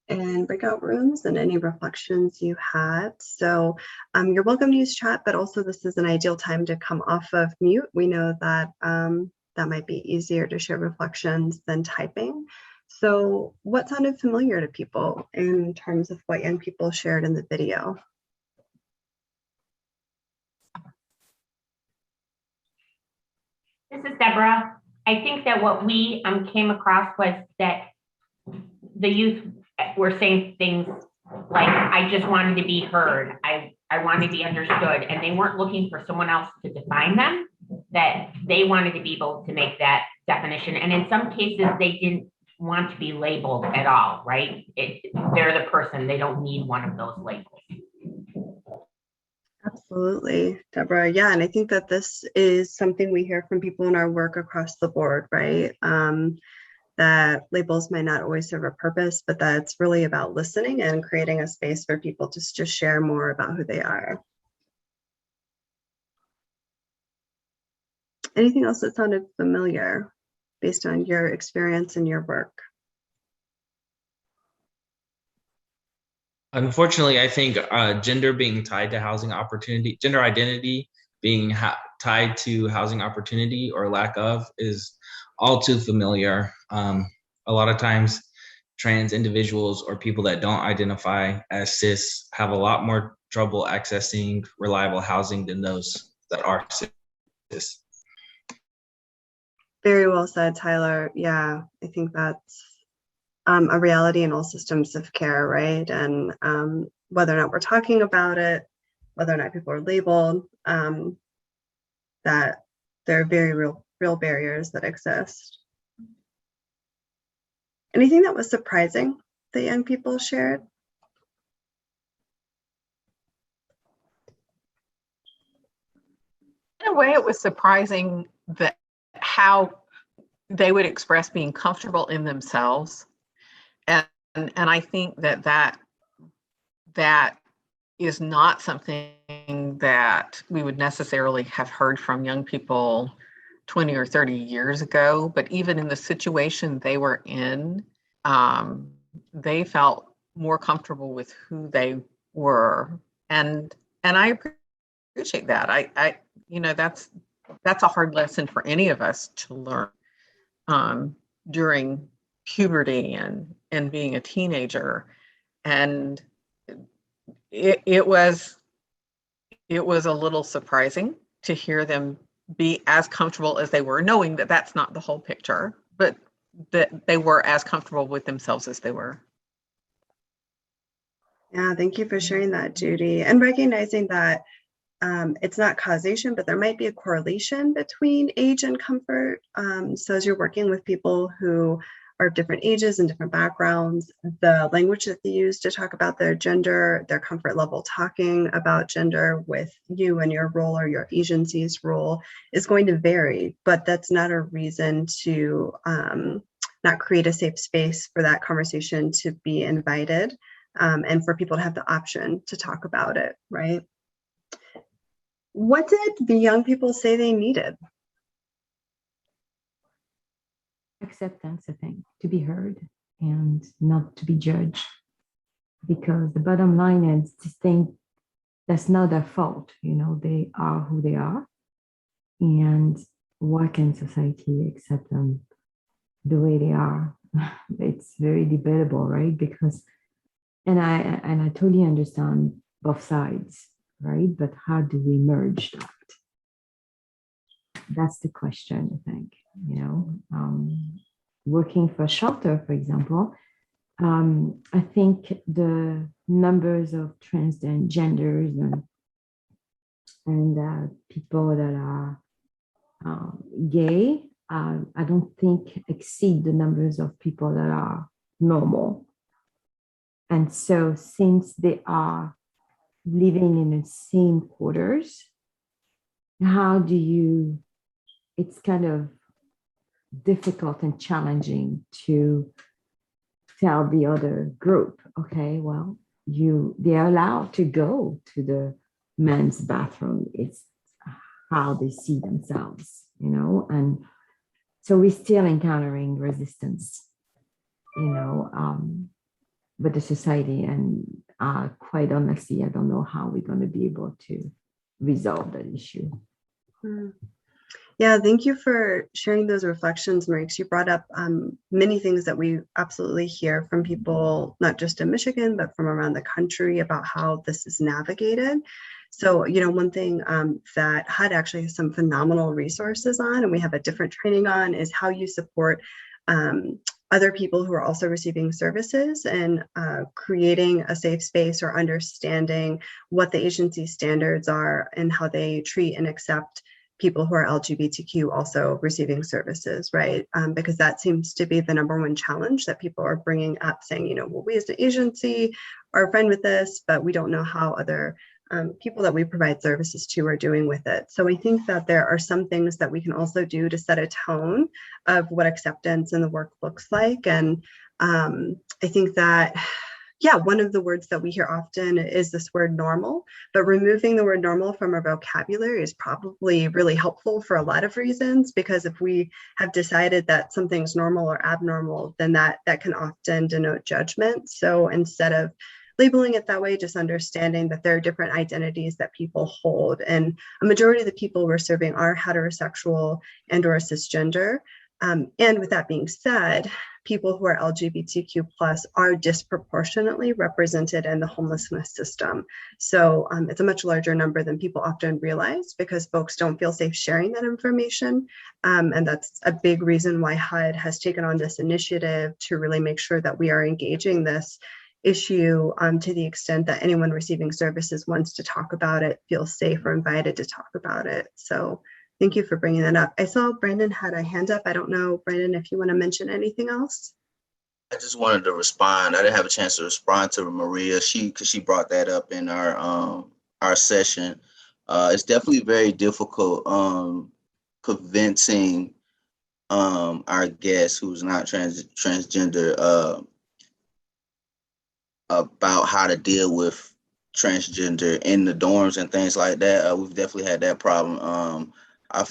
in breakout rooms and any reflections you had. So you're welcome to use chat, but also this is an ideal time to come off of mute. We know that that might be easier to share reflections than typing. So what sounded familiar to people in terms of what young people shared in the video? This is Deborah. I think that what we came across was that the youth were saying things like, I just wanted to be heard. I wanted to be understood. And they weren't looking for someone else to define them, that they wanted to be able to make that definition. And in some cases, they didn't want to be labeled at all, right? They're the person, they don't need one of those labels. Absolutely, Deborah. Yeah, and I think that this is something we hear from people in our work across the board, right? That labels might not always serve a purpose, but that's really about listening and creating a space for people to just share more about who they are. Anything else that sounded familiar based on your experience and your work? Unfortunately, I think gender being tied to housing opportunity, gender identity being tied to housing opportunity or lack of is all too familiar. A lot of times trans individuals or people that don't identify as cis have a lot more trouble accessing reliable housing than those that are cis. Very well said, Tyler. Yeah, I think that's a reality in all systems of care, right? And whether or not we're talking about it, whether or not people are labeled, that there are very real barriers that exist. Anything that was surprising that young people shared? In a way, it was surprising that how they would express being comfortable in themselves. And I think that is not something that we would necessarily have heard from young people 20 or 30 years ago, but even in the situation they were in, they felt more comfortable with who they were. And I appreciate that. I that's a hard lesson for any of us to learn during puberty and being a teenager. And it was a little surprising to hear them be as comfortable as they were, knowing that that's not the whole picture, but that they were as comfortable with themselves as they were. Yeah, thank you for sharing that, Judy, and recognizing that it's not causation, but there might be a correlation between age and comfort. So as you're working with people who are of different ages and different backgrounds, the language that they use to talk about their gender, their comfort level talking about gender with you and your role or your agency's role is going to vary, but that's not a reason to not create a safe space for that conversation to be invited, and for people to have the option to talk about it, right? What did the young people say they needed? Acceptance, I think, to be heard and not to be judged. Because the bottom line is to think that's not their fault. You know, they are who they are. And why can society accept them the way they are? It's very debatable, right? Because, and I totally understand both sides, right? But how do we merge that? That's the question, I think. You know, working for a shelter, for example, I think the numbers of transgenders and people that are gay, I don't think exceed the numbers of people that are normal. And so since they are living in the same quarters, how do you, it's kind of difficult and challenging to tell the other group, okay, well, they're allowed to go to the men's bathroom. It's how they see themselves, you know, and so we're still encountering resistance, you know, with the society, and quite honestly, I don't know how we're going to be able to resolve that issue. Yeah, thank you for sharing those reflections, Marie, 'cause you brought up many things that we absolutely hear from people, not just in Michigan, but from around the country about how this is navigated. So, you know, one thing that HUD actually has some phenomenal resources on, and we have a different training on, is how you support other people who are also receiving services and creating a safe space or understanding what the agency standards are and how they treat and accept people who are LGBTQ also receiving services, right? Because that seems to be the number one challenge that people are bringing up, saying, you know, well, we as an agency are fine with this, but we don't know how other people that we provide services to are doing with it. So I think that there are some things that we can also do to set a tone of what acceptance in the work looks like. And I think that, yeah, one of the words that we hear often is this word normal, but removing the word normal from our vocabulary is probably really helpful for a lot of reasons, because if we have decided that something's normal or abnormal, then that can often denote judgment. So instead of labeling it that way, just understanding that there are different identities that people hold. And a majority of the people we're serving are heterosexual and or cisgender. And with that being said, people who are LGBTQ plus are disproportionately represented in the homelessness system. So it's a much larger number than people often realize, because folks don't feel safe sharing that information. And that's a big reason why HUD has taken on this initiative to really make sure that we are engaging this issue to the extent that anyone receiving services wants to talk about it, feels safe or invited to talk about it. So thank you for bringing that up. I saw Brandon had a hand up. I don't know, Brandon, if you want to mention anything else. I just wanted to respond. I didn't have a chance to respond to Maria, because she brought that up in our session. It's definitely very difficult convincing our guest who's not transgender about how to deal with transgender in the dorms and things like that. We've definitely had that problem. I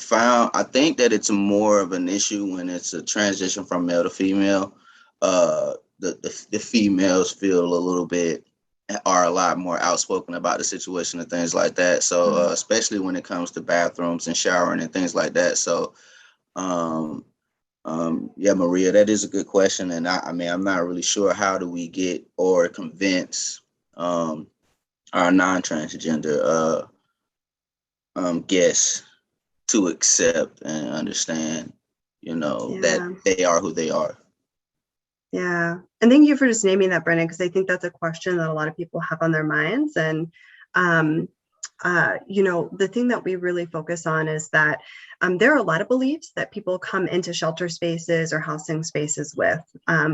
think that it's more of an issue when it's a transition from male to female. The females feel are a lot more outspoken about the situation and things like that. So especially when it comes to bathrooms and showering and things like that. So yeah, Maria, that is a good question. And I mean, I'm not really sure how do we get or convince our non-transgender guests to accept and understand, you know, that they are who they are. Yeah. And thank you for just naming that, Brennan, because I think that's a question that a lot of people have on their minds. And, you know, the thing that we really focus on is that there are a lot of beliefs that people come into shelter spaces or housing spaces with,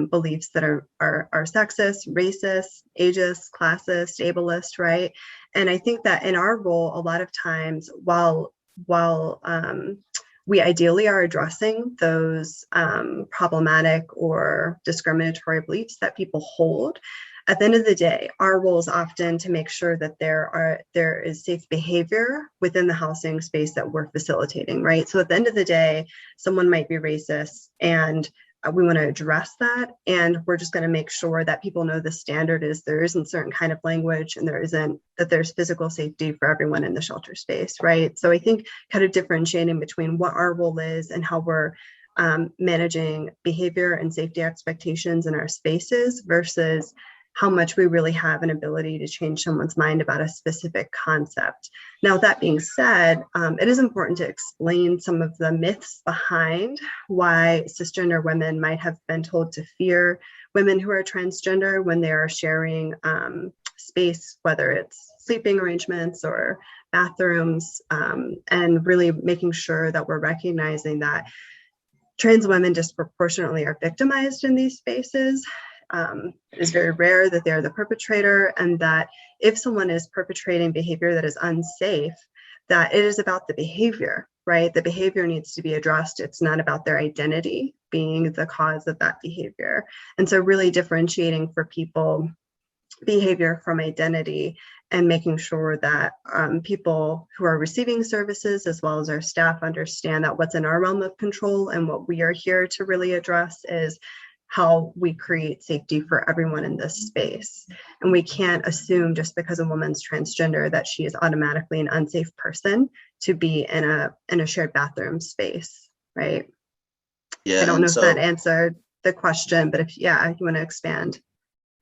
beliefs that are sexist, racist, ageist, classist, ableist, right? And I think that in our role, a lot of times, while we ideally are addressing those problematic or discriminatory beliefs that people hold. At the end of the day, our role is often to make sure that there is safe behavior within the housing space that we're facilitating, right? So at the end of the day, someone might be racist, and we want to address that, and we're just going to make sure that people know the standard is there isn't certain kind of language, and there's physical safety for everyone in the shelter space, right? So I think kind of differentiating between what our role is and how we're managing behavior and safety expectations in our spaces versus how much we really have an ability to change someone's mind about a specific concept. Now, that being said, it is important to explain some of the myths behind why cisgender women might have been told to fear women who are transgender when they are sharing space, whether it's sleeping arrangements or bathrooms, and really making sure that we're recognizing that trans women disproportionately are victimized in these spaces. It is very rare that they're the perpetrator, and that if someone is perpetrating behavior that is unsafe, that it is about the behavior, right? The behavior needs to be addressed. It's not about their identity being the cause of that behavior. And so really differentiating for people behavior from identity and making sure that people who are receiving services as well as our staff understand that what's in our realm of control and what we are here to really address is how we create safety for everyone in this space. And we can't assume just because a woman's transgender that she is automatically an unsafe person to be in a shared bathroom space, right? Yeah, I don't know so, if that answered the question, but if you want to expand.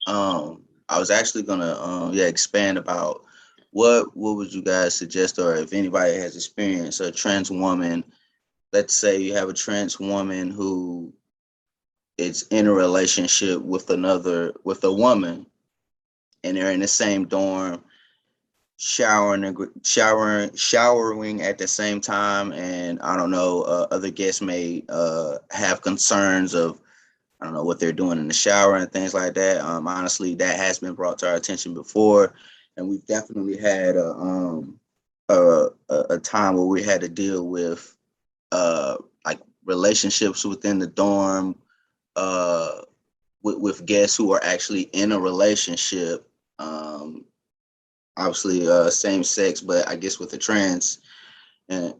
I was actually gonna expand about what would you guys suggest, or if anybody has experienced a trans woman. Let's say you have a trans woman who is in a relationship with a woman, and they're in the same dorm, showering at the same time, and I don't know, other guests may have concerns of, I don't know, what they're doing in the shower and things like that. Honestly, that has been brought to our attention before, and we've definitely had a time where we had to deal with like relationships within the dorm with guests who are actually in a relationship, obviously same sex, but I guess with the trans and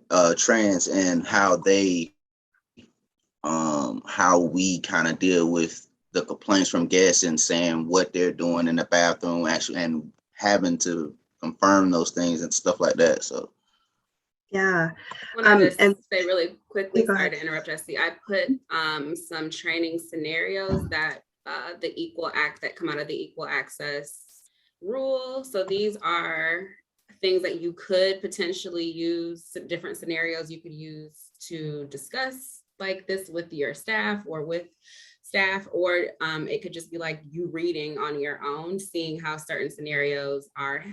how we kind of deal with the complaints from guests and saying what they're doing in the bathroom actually, and having to confirm those things and stuff like that. So yeah. I want to just say really quickly, sorry to interrupt, Jesse. I put some training scenarios that that come out of the equal access rule. So these are things that you could potentially use, different scenarios you could use to discuss like this with your staff or with staff, or it could just be like you reading on your own, seeing how certain scenarios are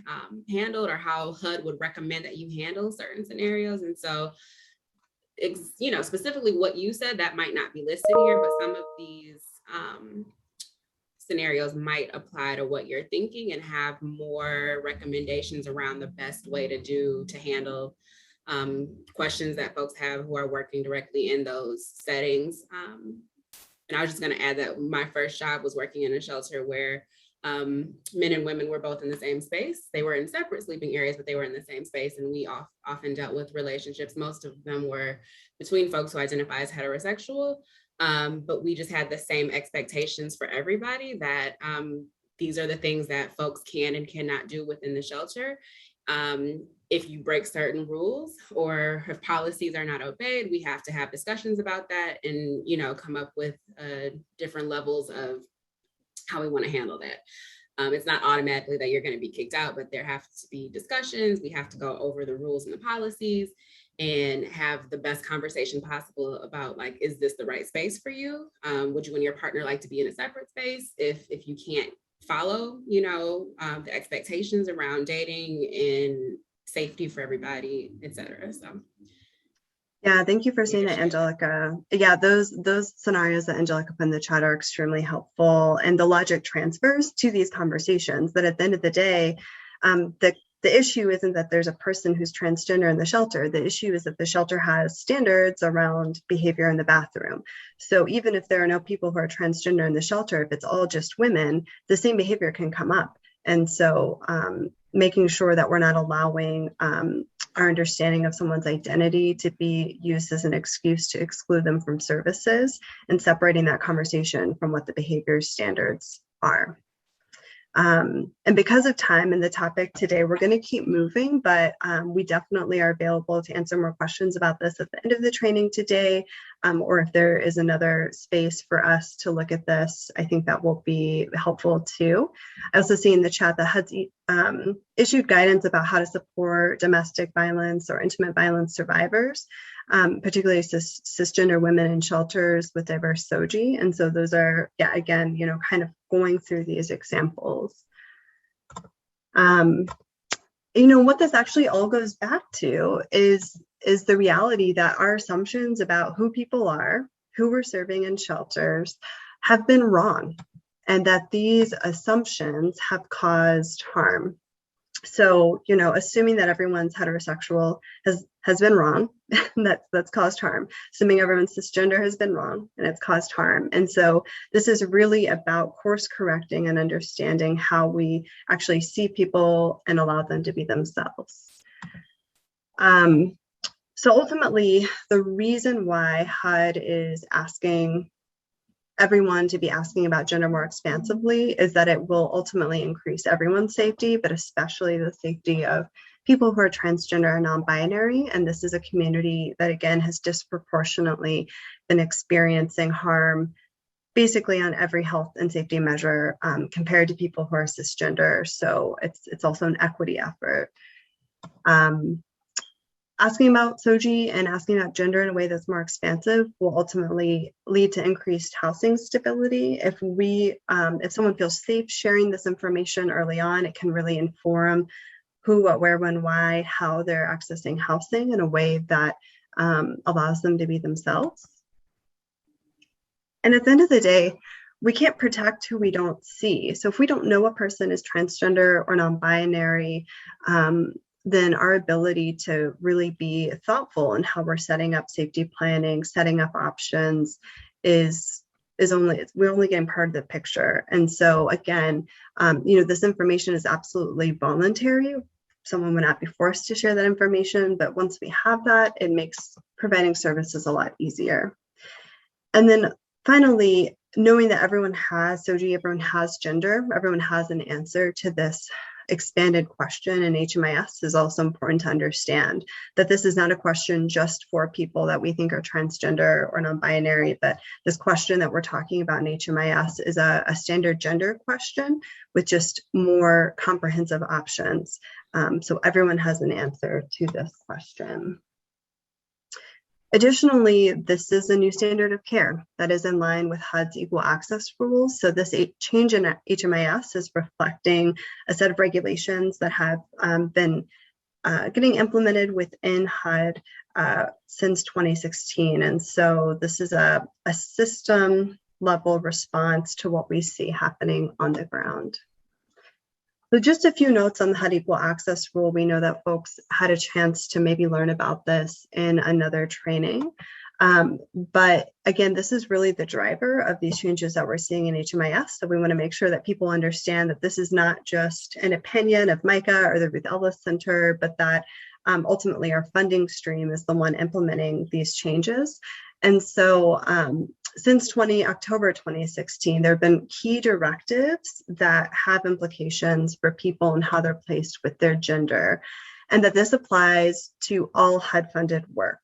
handled, or how HUD would recommend that you handle certain scenarios. And so, specifically what you said, that might not be listed here, but some of these scenarios might apply to what you're thinking and have more recommendations around the best way to handle questions that folks have who are working directly in those settings. And I was just going to add that my first job was working in a shelter where men and women were both in the same space. They were in separate sleeping areas, but they were in the same space. And we often dealt with relationships. Most of them were between folks who identify as heterosexual. But we just had the same expectations for everybody, that these are the things that folks can and cannot do within the shelter. If you break certain rules or if policies are not obeyed, we have to have discussions about that and, come up with different levels of how we want to handle that. It's not automatically that you're going to be kicked out, but there have to be discussions. We have to go over the rules and the policies and have the best conversation possible about, like, is this the right space for you? Would you and your partner like to be in a separate space? If you can't follow, the expectations around dating and safety for everybody, et cetera. So. Yeah, thank you for saying that, Angelica. Yeah, those scenarios that Angelica put in the chat are extremely helpful, and the logic transfers to these conversations. That at the end of the day, the the issue isn't that there's a person who's transgender in the shelter. The issue is that the shelter has standards around behavior in the bathroom. So even if there are no people who are transgender in the shelter, if it's all just women, the same behavior can come up. And so making sure that we're not allowing our understanding of someone's identity to be used as an excuse to exclude them from services, and separating that conversation from what the behavior standards are. And because of time and the topic today, we're going to keep moving, but we definitely are available to answer more questions about this at the end of the training today, or if there is another space for us to look at this, I think that will be helpful too. I also see in the chat that HUD's issued guidance about how to support domestic violence or intimate violence survivors, particularly cisgender women in shelters with diverse SOGI. And so those are, yeah, again, you know, kind of going through these examples. You know, what this actually all goes back to is the reality that our assumptions about who people are, who we're serving in shelters, have been wrong, and that these assumptions have caused harm. So, you know, assuming that everyone's heterosexual has been wrong, that's caused harm. Assuming everyone's cisgender has been wrong, and it's caused harm. And so this is really about course correcting and understanding how we actually see people and allow them to be themselves. So ultimately, the reason why HUD is asking everyone to be asking about gender more expansively is that it will ultimately increase everyone's safety, but especially the safety of people who are transgender and non-binary. And this is a community that, again, has disproportionately been experiencing harm basically on every health and safety measure compared to people who are cisgender. So it's also an equity effort. Asking about SOGI and asking about gender in a way that's more expansive will ultimately lead to increased housing stability. If someone feels safe sharing this information early on, it can really inform who, what, where, when, why, how they're accessing housing in a way that allows them to be themselves. And at the end of the day, we can't protect who we don't see. So if we don't know a person is transgender or non-binary, then our ability to really be thoughtful in how we're setting up safety planning, setting up options we're only getting part of the picture. And so again, you know, this information is absolutely voluntary. Someone would not be forced to share that information, but once we have that, it makes providing services a lot easier. And then finally, knowing that everyone has SOGI, everyone has gender, everyone has an answer to this expanded question in HMIS is also important to understand that this is not a question just for people that we think are transgender or non-binary, but this question that we're talking about in HMIS is a standard gender question with just more comprehensive options. So everyone has an answer to this question. Additionally, this is a new standard of care that is in line with HUD's equal access rules. So this change in HMIS is reflecting a set of regulations that have been getting implemented within HUD since 2016. And so this is a system level response to what we see happening on the ground. So just a few notes on the HUD Equal Access Rule. We know that folks had a chance to maybe learn about this in another training. But again, this is really the driver of these changes that we're seeing in HMIS. So we want to make sure that people understand that this is not just an opinion of Micah or the Ruth Ellis Center, but that ultimately our funding stream is the one implementing these changes. And so since October 2016, there have been key directives that have implications for people and how they're placed with their gender, and that this applies to all HUD-funded work.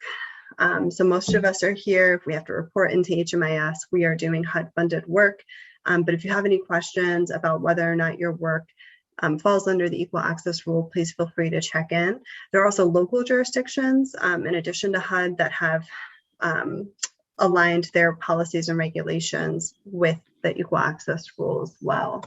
So most of us are here. If we have to report into HMIS, we are doing HUD-funded work. But if you have any questions about whether or not your work falls under the equal access rule, please feel free to check in. There are also local jurisdictions, in addition to HUD, that have aligned their policies and regulations with the equal access rule as well.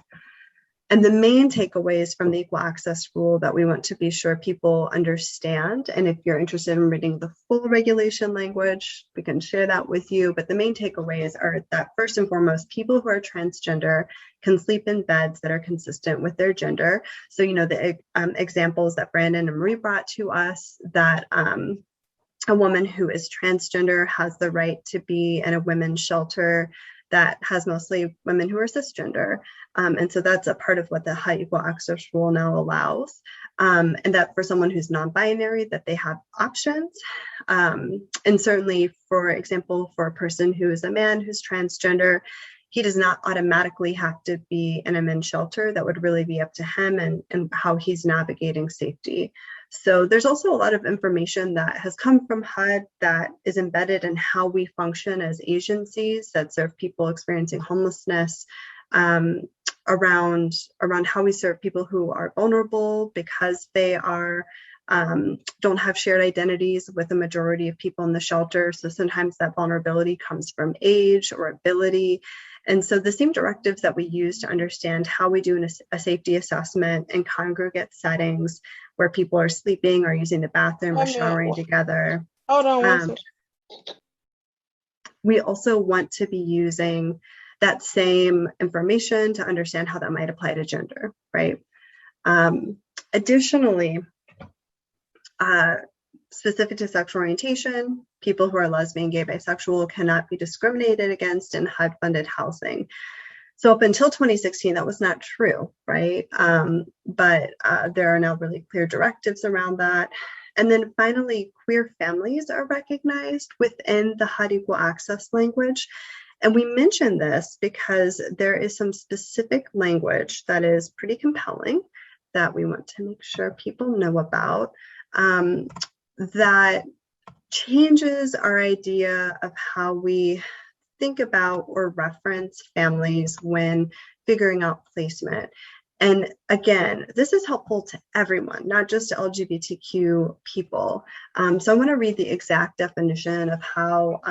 And the main takeaways from the equal access rule that we want to be sure people understand, and if you're interested in reading the full regulation language, we can share that with you. But the main takeaways are that first and foremost, people who are transgender can sleep in beds that are consistent with their gender. So, you know, the examples that Brandon and Marie brought to us, that a woman who is transgender has the right to be in a women's shelter that has mostly women who are cisgender. And so that's a part of what the high equal access rule now allows. And that for someone who's non-binary, that they have options. And certainly, for example, for a person who is a man who's transgender, he does not automatically have to be in a men's shelter. That would really be up to him and how he's navigating safety. So there's also a lot of information that has come from HUD that is embedded in how we function as agencies that serve people experiencing homelessness, around how we serve people who are vulnerable because they are don't have shared identities with the majority of people in the shelter. So sometimes that vulnerability comes from age or ability. And so the same directives that we use to understand how we do a safety assessment in congregate settings where people are sleeping or using the bathroom or showering together. Hold on one second. We also want to be using that same information to understand how that might apply to gender, right? Additionally, specific to sexual orientation, people who are lesbian, gay, bisexual cannot be discriminated against in HUD-funded housing. So up until 2016, that was not true, right? But there are now really clear directives around that. And then finally, queer families are recognized within the HUD equal access language. And we mention this because there is some specific language that is pretty compelling that we want to make sure people know about, that changes our idea of how we think about or reference families when figuring out placement. And again, this is helpful to everyone, not just LGBTQ people. So I want to read the exact definition of how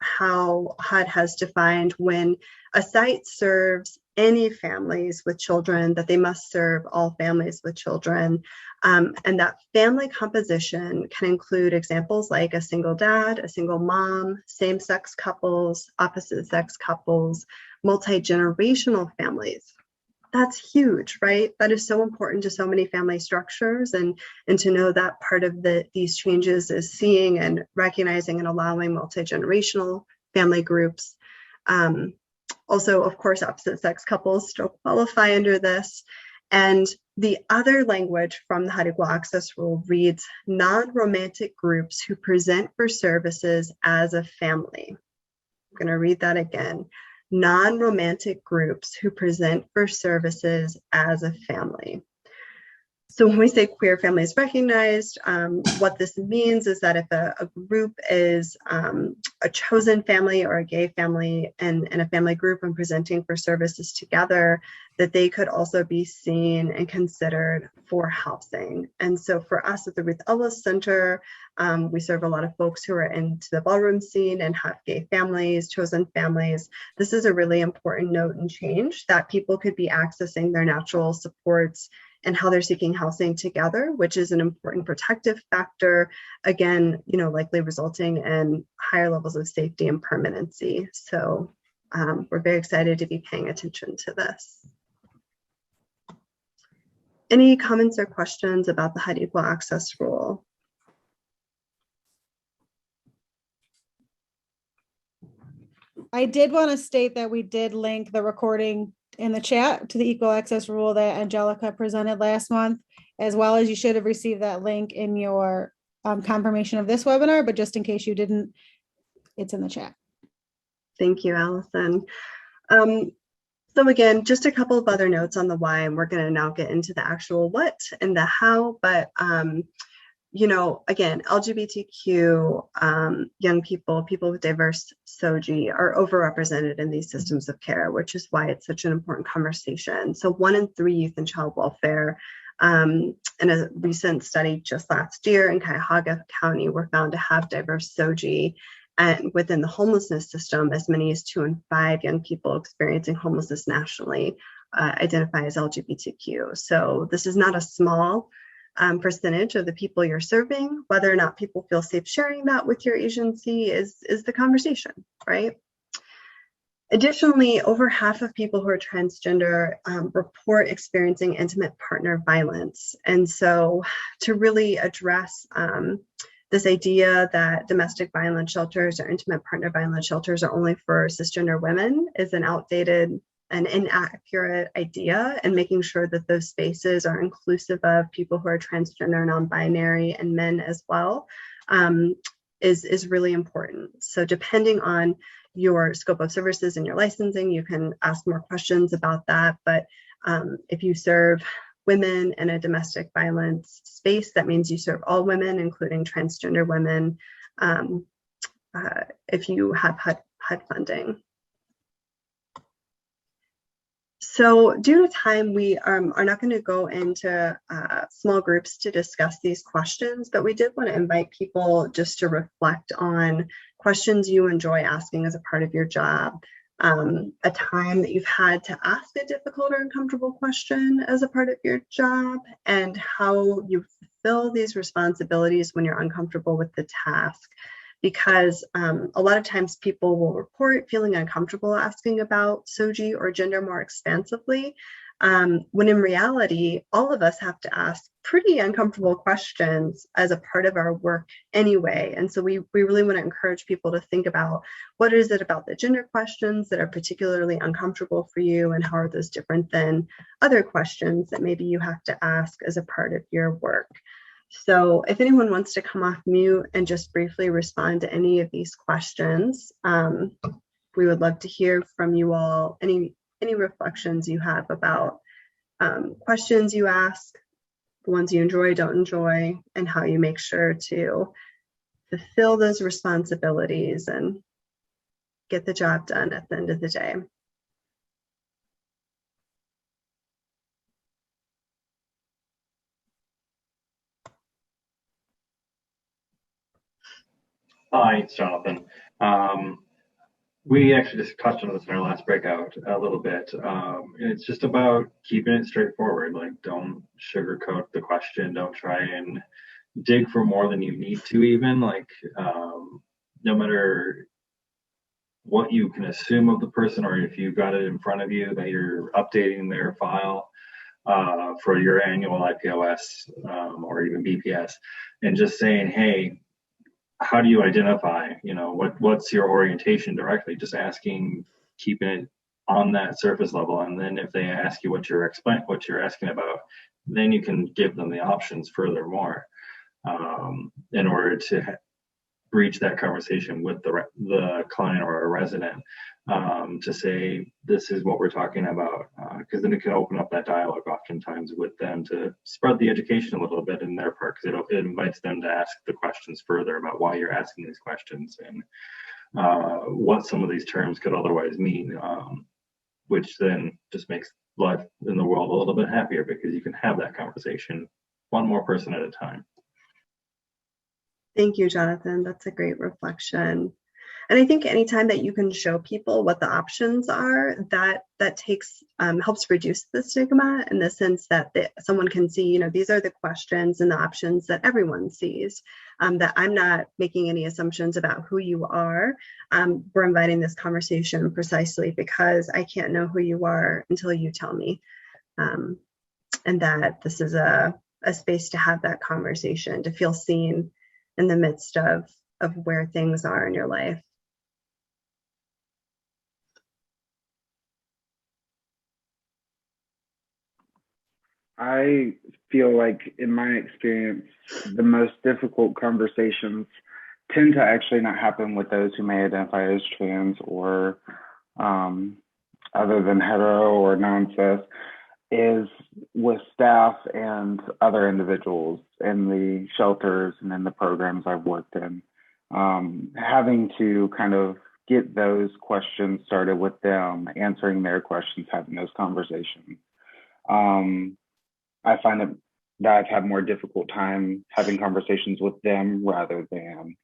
HUD has defined when a site serves any families with children, that they must serve all families with children. And that family composition can include examples like a single dad, a single mom, same-sex couples, opposite-sex couples, multi-generational families. That's huge, right? That is so important to so many family structures, and to know that part of these changes is seeing and recognizing and allowing multi-generational family groups. Also, of course, opposite sex couples still qualify under this. And the other language from the HUD equal access rule reads non-romantic groups who present for services as a family. I'm going to read that again. Non-romantic groups who present for services as a family. So when we say queer family is recognized, what this means is that if a group is a chosen family or a gay family and a family group and presenting for services together, that they could also be seen and considered for housing. And so for us at the Ruth Ellis Center, we serve a lot of folks who are into the ballroom scene and have gay families, chosen families. This is a really important note and change, that people could be accessing their natural supports and how they're seeking housing together, which is an important protective factor, again, likely resulting in higher levels of safety and permanency. So we're very excited to be paying attention to this. Any comments or questions about the HUD equal access rule? I did want to state that we did link the recording in the chat to the equal access rule that Angelica presented last month, as well as you should have received that link in your confirmation of this webinar, but just in case you didn't, it's in the chat. Thank you, Allison. So again, just a couple of other notes on the why, and we're going to now get into the actual what and the how, but again, LGBTQ, young people, people with diverse SOGI are overrepresented in these systems of care, which is why it's such an important conversation. So 1 in 3 youth and child welfare, in a recent study just last year in Cuyahoga County, were found to have diverse SOGI. And within the homelessness system, as many as 2 in 5 young people experiencing homelessness nationally identify as LGBTQ. So this is not a small percentage of the people you're serving. Whether or not people feel safe sharing that with your agency is the conversation, right? Additionally, over half of people who are transgender report experiencing intimate partner violence. And so to really address this idea that domestic violence shelters or intimate partner violence shelters are only for cisgender women is an outdated and inaccurate idea, and making sure that those spaces are inclusive of people who are transgender, non-binary, and men as well is really important. So depending on your scope of services and your licensing, you can ask more questions about that. But if you serve women in a domestic violence space, that means you serve all women, including transgender women, if you have HUD funding. So due to time, we are not going to go into small groups to discuss these questions, but we did want to invite people just to reflect on questions you enjoy asking as a part of your job, a time that you've had to ask a difficult or uncomfortable question as a part of your job, and how you fulfill these responsibilities when you're uncomfortable with the task. Because a lot of times people will report feeling uncomfortable asking about SOGI or gender more expansively, when in reality, all of us have to ask pretty uncomfortable questions as a part of our work anyway. And so we really want to encourage people to think about, what is it about the gender questions that are particularly uncomfortable for you, and how are those different than other questions that maybe you have to ask as a part of your work. So if anyone wants to come off mute and just briefly respond to any of these questions, we would love to hear from you all, any reflections you have about questions you ask, the ones you enjoy, don't enjoy, and how you make sure to fulfill those responsibilities and get the job done at the end of the day. Hi, it's Jonathan. We actually just touched on this in our last breakout a little bit. It's just about keeping it straightforward. Like, don't sugarcoat the question. Don't try and dig for more than you need to even. Like, no matter what you can assume of the person, or if you've got it in front of you that you're updating their file for your annual IPOS or even BPS, and just saying, hey, how do you identify, what's your orientation directly? Just asking, keeping it on that surface level. And then if they ask you what you're asking about, then you can give them the options furthermore in order to breach that conversation with the client or a resident, to say, this is what we're talking about, because then it can open up that dialogue oftentimes with them to spread the education a little bit in their part, because it invites them to ask the questions further about why you're asking these questions and what some of these terms could otherwise mean, which then just makes life in the world a little bit happier, because you can have that conversation one more person at a time. Thank you, Jonathan. That's a great reflection. And I think anytime that you can show people what the options are, that takes helps reduce the stigma, in the sense that someone can see, these are the questions and the options that everyone sees, that I'm not making any assumptions about who you are. We're inviting this conversation precisely because I can't know who you are until you tell me, and that this is a space to have that conversation, to feel seen in the midst of where things are in your life. I feel like, in my experience, the most difficult conversations tend to actually not happen with those who may identify as trans or other than hetero or non-cis, is with staff and other individuals in the shelters and in the programs I've worked in. Having to kind of get those questions started with them, answering their questions, having those conversations. I find that I've had more difficult time having conversations with them rather than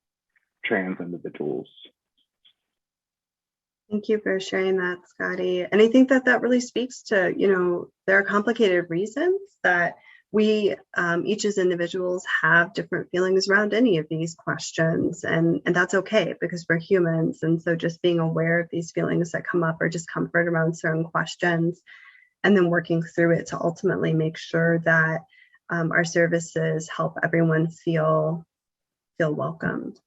trans individuals. Thank you for sharing that, Scotty. And I think that that really speaks to, there are complicated reasons that we, each as individuals, have different feelings around any of these questions. And that's okay because we're humans. And so just being aware of these feelings that come up or discomfort around certain questions, and then working through it to ultimately make sure that our services help everyone feel welcomed.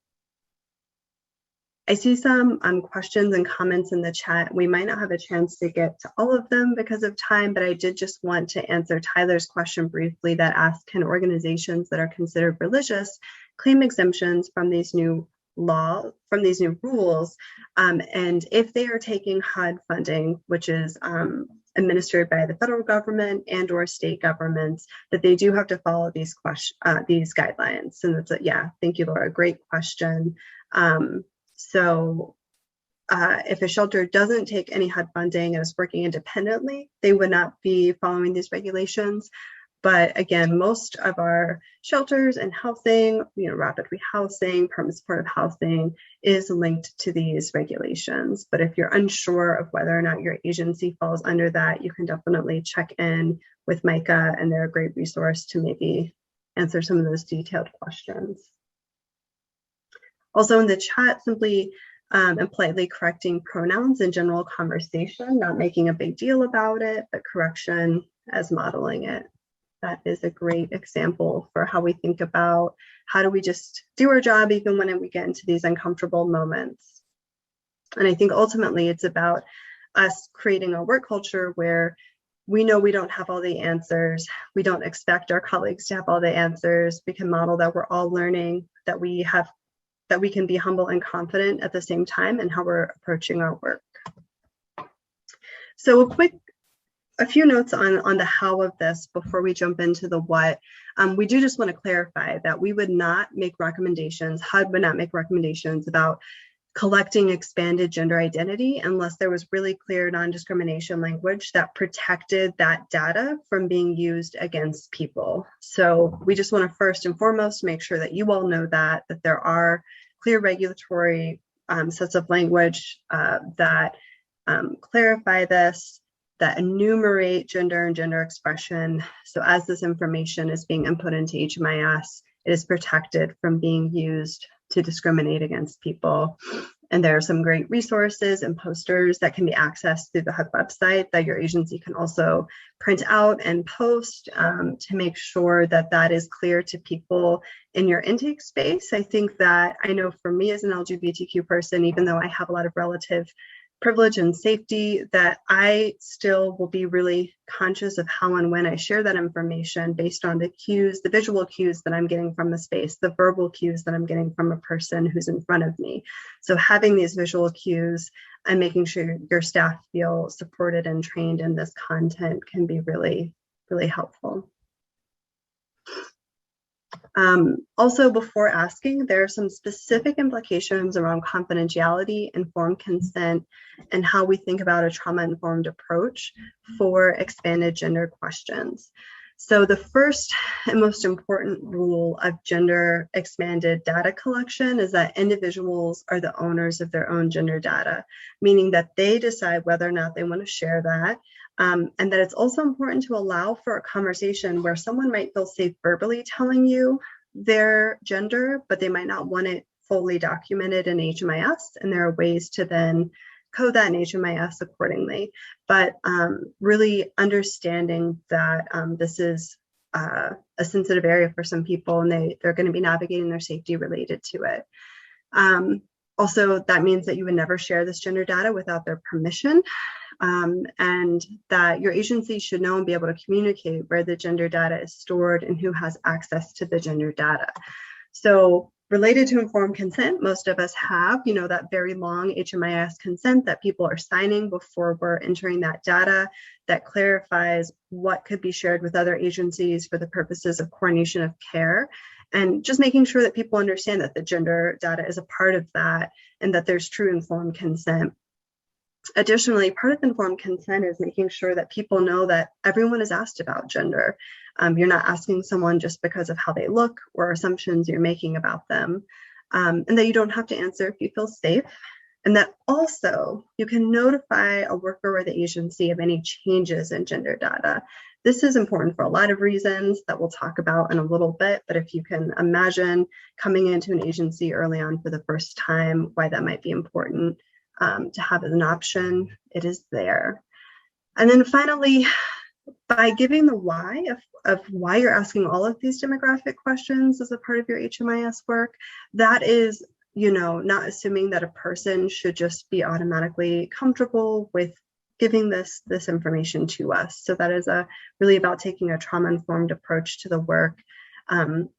I see some questions and comments in the chat. We might not have a chance to get to all of them because of time, but I did just want to answer Tyler's question briefly that asked, can organizations that are considered religious claim exemptions from these new rules? And if they are taking HUD funding, which is administered by the federal government and or state governments, that they do have to follow these guidelines. And that's thank you, Laura, great question. So if a shelter doesn't take any HUD funding and is working independently, they would not be following these regulations. But again, most of our shelters and housing, rapid rehousing, permanent supportive housing is linked to these regulations. But if you're unsure of whether or not your agency falls under that, you can definitely check in with Micah, and they're a great resource to maybe answer some of those detailed questions. Also in the chat, simply and politely correcting pronouns in general conversation, not making a big deal about it, but correction as modeling it. That is a great example for how we think about how do we just do our job even when we get into these uncomfortable moments. And I think ultimately it's about us creating a work culture where we know we don't have all the answers. We don't expect our colleagues to have all the answers. We can model that we're all learning, that we can be humble and confident at the same time in how we're approaching our work. So a few notes on the how of this before we jump into the what. We do just want to clarify that we would not make recommendations, HUD would not make recommendations about collecting expanded gender identity unless there was really clear non-discrimination language that protected that data from being used against people. So we just want to first and foremost make sure that you all know that there are clear regulatory sets of language that clarify this, that enumerate gender and gender expression. So as this information is being input into HMIS, it is protected from being used to discriminate against people. And there are some great resources and posters that can be accessed through the HUD website that your agency can also print out and post to make sure that that is clear to people in your intake space. I think that I know for me as an LGBTQ person, even though I have a lot of relative privilege and safety, that I still will be really conscious of how and when I share that information based on the cues, the visual cues that I'm getting from the space, the verbal cues that I'm getting from a person who's in front of me. So having these visual cues and making sure your staff feel supported and trained in this content can be really, really helpful. Also, before asking, there are some specific implications around confidentiality, informed consent, and how we think about a trauma-informed approach for expanded gender questions. So the first and most important rule of gender expanded data collection is that individuals are the owners of their own gender data, meaning that they decide whether or not they want to share that. And that it's also important to allow for a conversation where someone might feel safe verbally telling you their gender, but they might not want it fully documented in HMIS. And there are ways to then code that in HMIS accordingly. But really understanding that this is a sensitive area for some people, and they're going to be navigating their safety related to it. Also, that means that you would never share this gender data without their permission. And that your agency should know and be able to communicate where the gender data is stored and who has access to the gender data. So related to informed consent, most of us have, that very long HMIS consent that people are signing before we're entering that data that clarifies what could be shared with other agencies for the purposes of coordination of care. And just making sure that people understand that the gender data is a part of that and that there's true informed consent. Additionally, part of informed consent is making sure that people know that everyone is asked about gender. You're not asking someone just because of how they look or assumptions you're making about them, and that you don't have to answer if you feel safe. And that also you can notify a worker or the agency of any changes in gender data. This is important for a lot of reasons that we'll talk about in a little bit, but if you can imagine coming into an agency early on for the first time, why that might be important to have as an option, it is there. And then finally, by giving the why of why you're asking all of these demographic questions as a part of your HMIS work, that is, not assuming that a person should just be automatically comfortable with giving this information to us. So that is really about taking a trauma-informed approach to the work,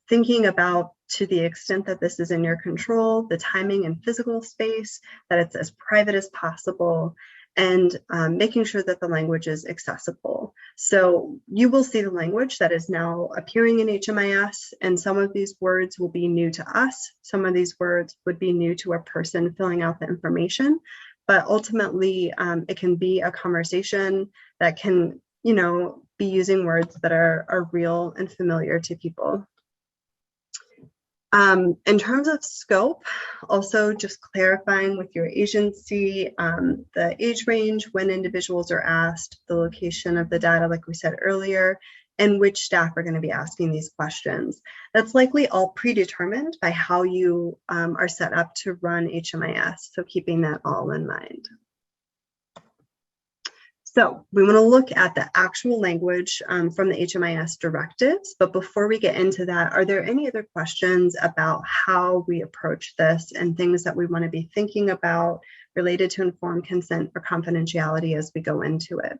thinking about, to the extent that this is in your control, the timing and physical space, that it's as private as possible, and making sure that the language is accessible. So you will see the language that is now appearing in HMIS, and some of these words will be new to us. Some of these words would be new to a person filling out the information, but ultimately it can be a conversation that can, be using words that are real and familiar to people. In terms of scope, also just clarifying with your agency, the age range when individuals are asked, the location of the data, like we said earlier, and which staff are going to be asking these questions. That's likely all predetermined by how you are set up to run HMIS, so keeping that all in mind. So we want to look at the actual language from the HMIS directives, but before we get into that, are there any other questions about how we approach this and things that we want to be thinking about related to informed consent or confidentiality as we go into it?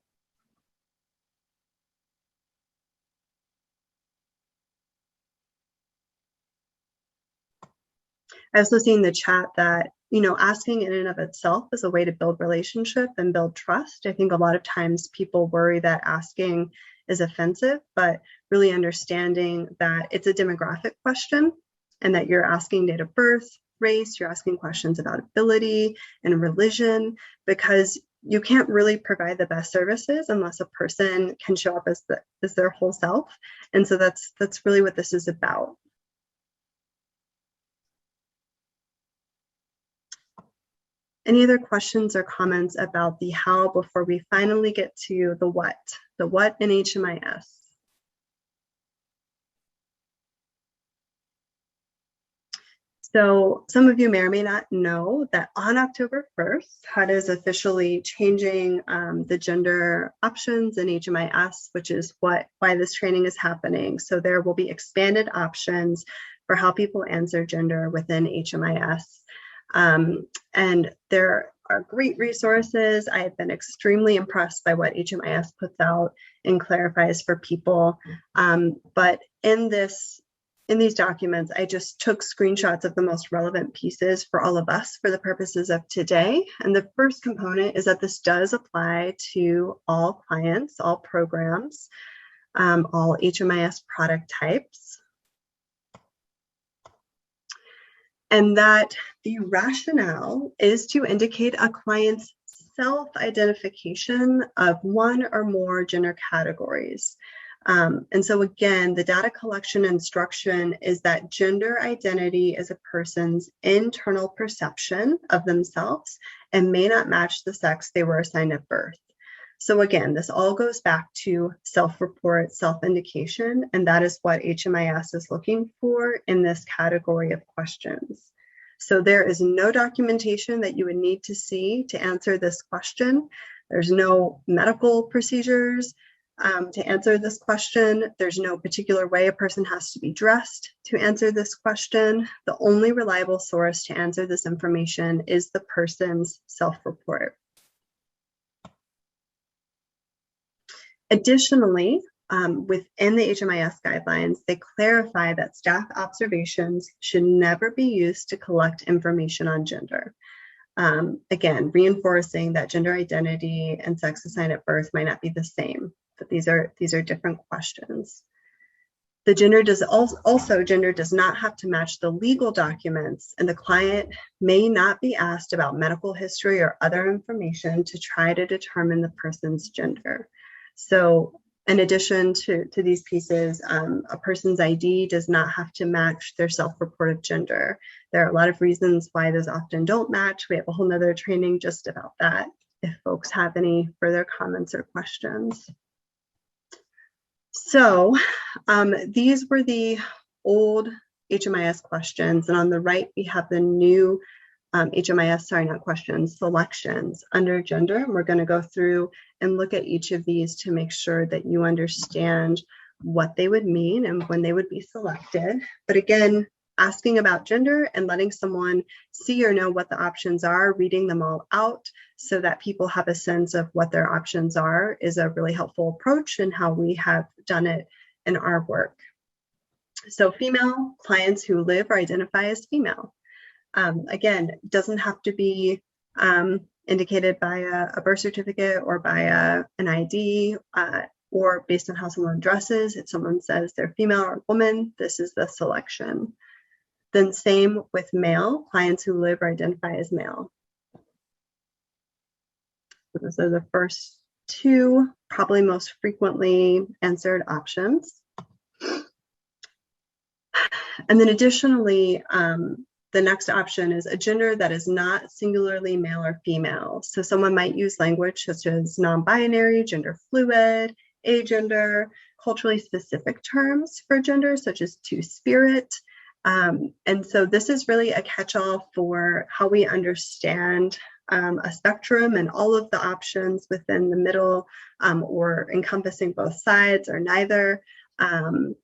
I also see in the chat that asking in and of itself is a way to build relationship and build trust. I think a lot of times people worry that asking is offensive, but really understanding that it's a demographic question and that you're asking date of birth, race, you're asking questions about ability and religion, because you can't really provide the best services unless a person can show up as their whole self. And so that's really what this is about. Any other questions or comments about the how before we finally get to the what in HMIS? So some of you may or may not know that on October 1st, HUD is officially changing the gender options in HMIS, which is why this training is happening. So there will be expanded options for how people answer gender within HMIS. And there are great resources. I have been extremely impressed by what HMIS puts out and clarifies for people. But in these documents, I just took screenshots of the most relevant pieces for all of us for the purposes of today. And the first component is that this does apply to all clients, all programs, all HMIS product types. And that the rationale is to indicate a client's self-identification of one or more gender categories. And so again, the data collection instruction is that gender identity is a person's internal perception of themselves and may not match the sex they were assigned at birth. So again, this all goes back to self-report, self-indication, and that is what HMIS is looking for in this category of questions. So there is no documentation that you would need to see to answer this question. There's no medical procedures to answer this question. There's no particular way a person has to be dressed to answer this question. The only reliable source to answer this information is the person's self-report. Additionally, within the HMIS guidelines, they clarify that staff observations should never be used to collect information on gender. Again, reinforcing that gender identity and sex assigned at birth might not be the same, but these are different questions. The gender does gender does not have to match the legal documents, and the client may not be asked about medical history or other information to try to determine the person's gender. So In addition to these pieces, a person's ID does not have to match their self-reported gender. There are a lot of reasons why those often don't match. We have a whole nother training just about that, if folks have any further comments or questions. So these were the old HMIS questions, and on the right we have the new HMIS, sorry, not questions, selections under gender. And we're going to go through and look at each of these to make sure that you understand what they would mean and when they would be selected. But again, asking about gender and letting someone see or know what the options are, reading them all out so that people have a sense of what their options are is a really helpful approach and how we have done it in our work. So female clients who live or identify as female. Again, doesn't have to be indicated by a birth certificate or by an ID or based on how someone dresses. If someone says they're female or woman, this is the selection. Then same with male, clients who live or identify as male. So those are the first two, probably most frequently answered options. And then additionally, the next option is a gender that is not singularly male or female. So someone might use language such as non-binary, gender fluid, agender, culturally specific terms for gender such as two-spirit. And so this is really a catch-all for how we understand a spectrum and all of the options within the middle or encompassing both sides or neither, and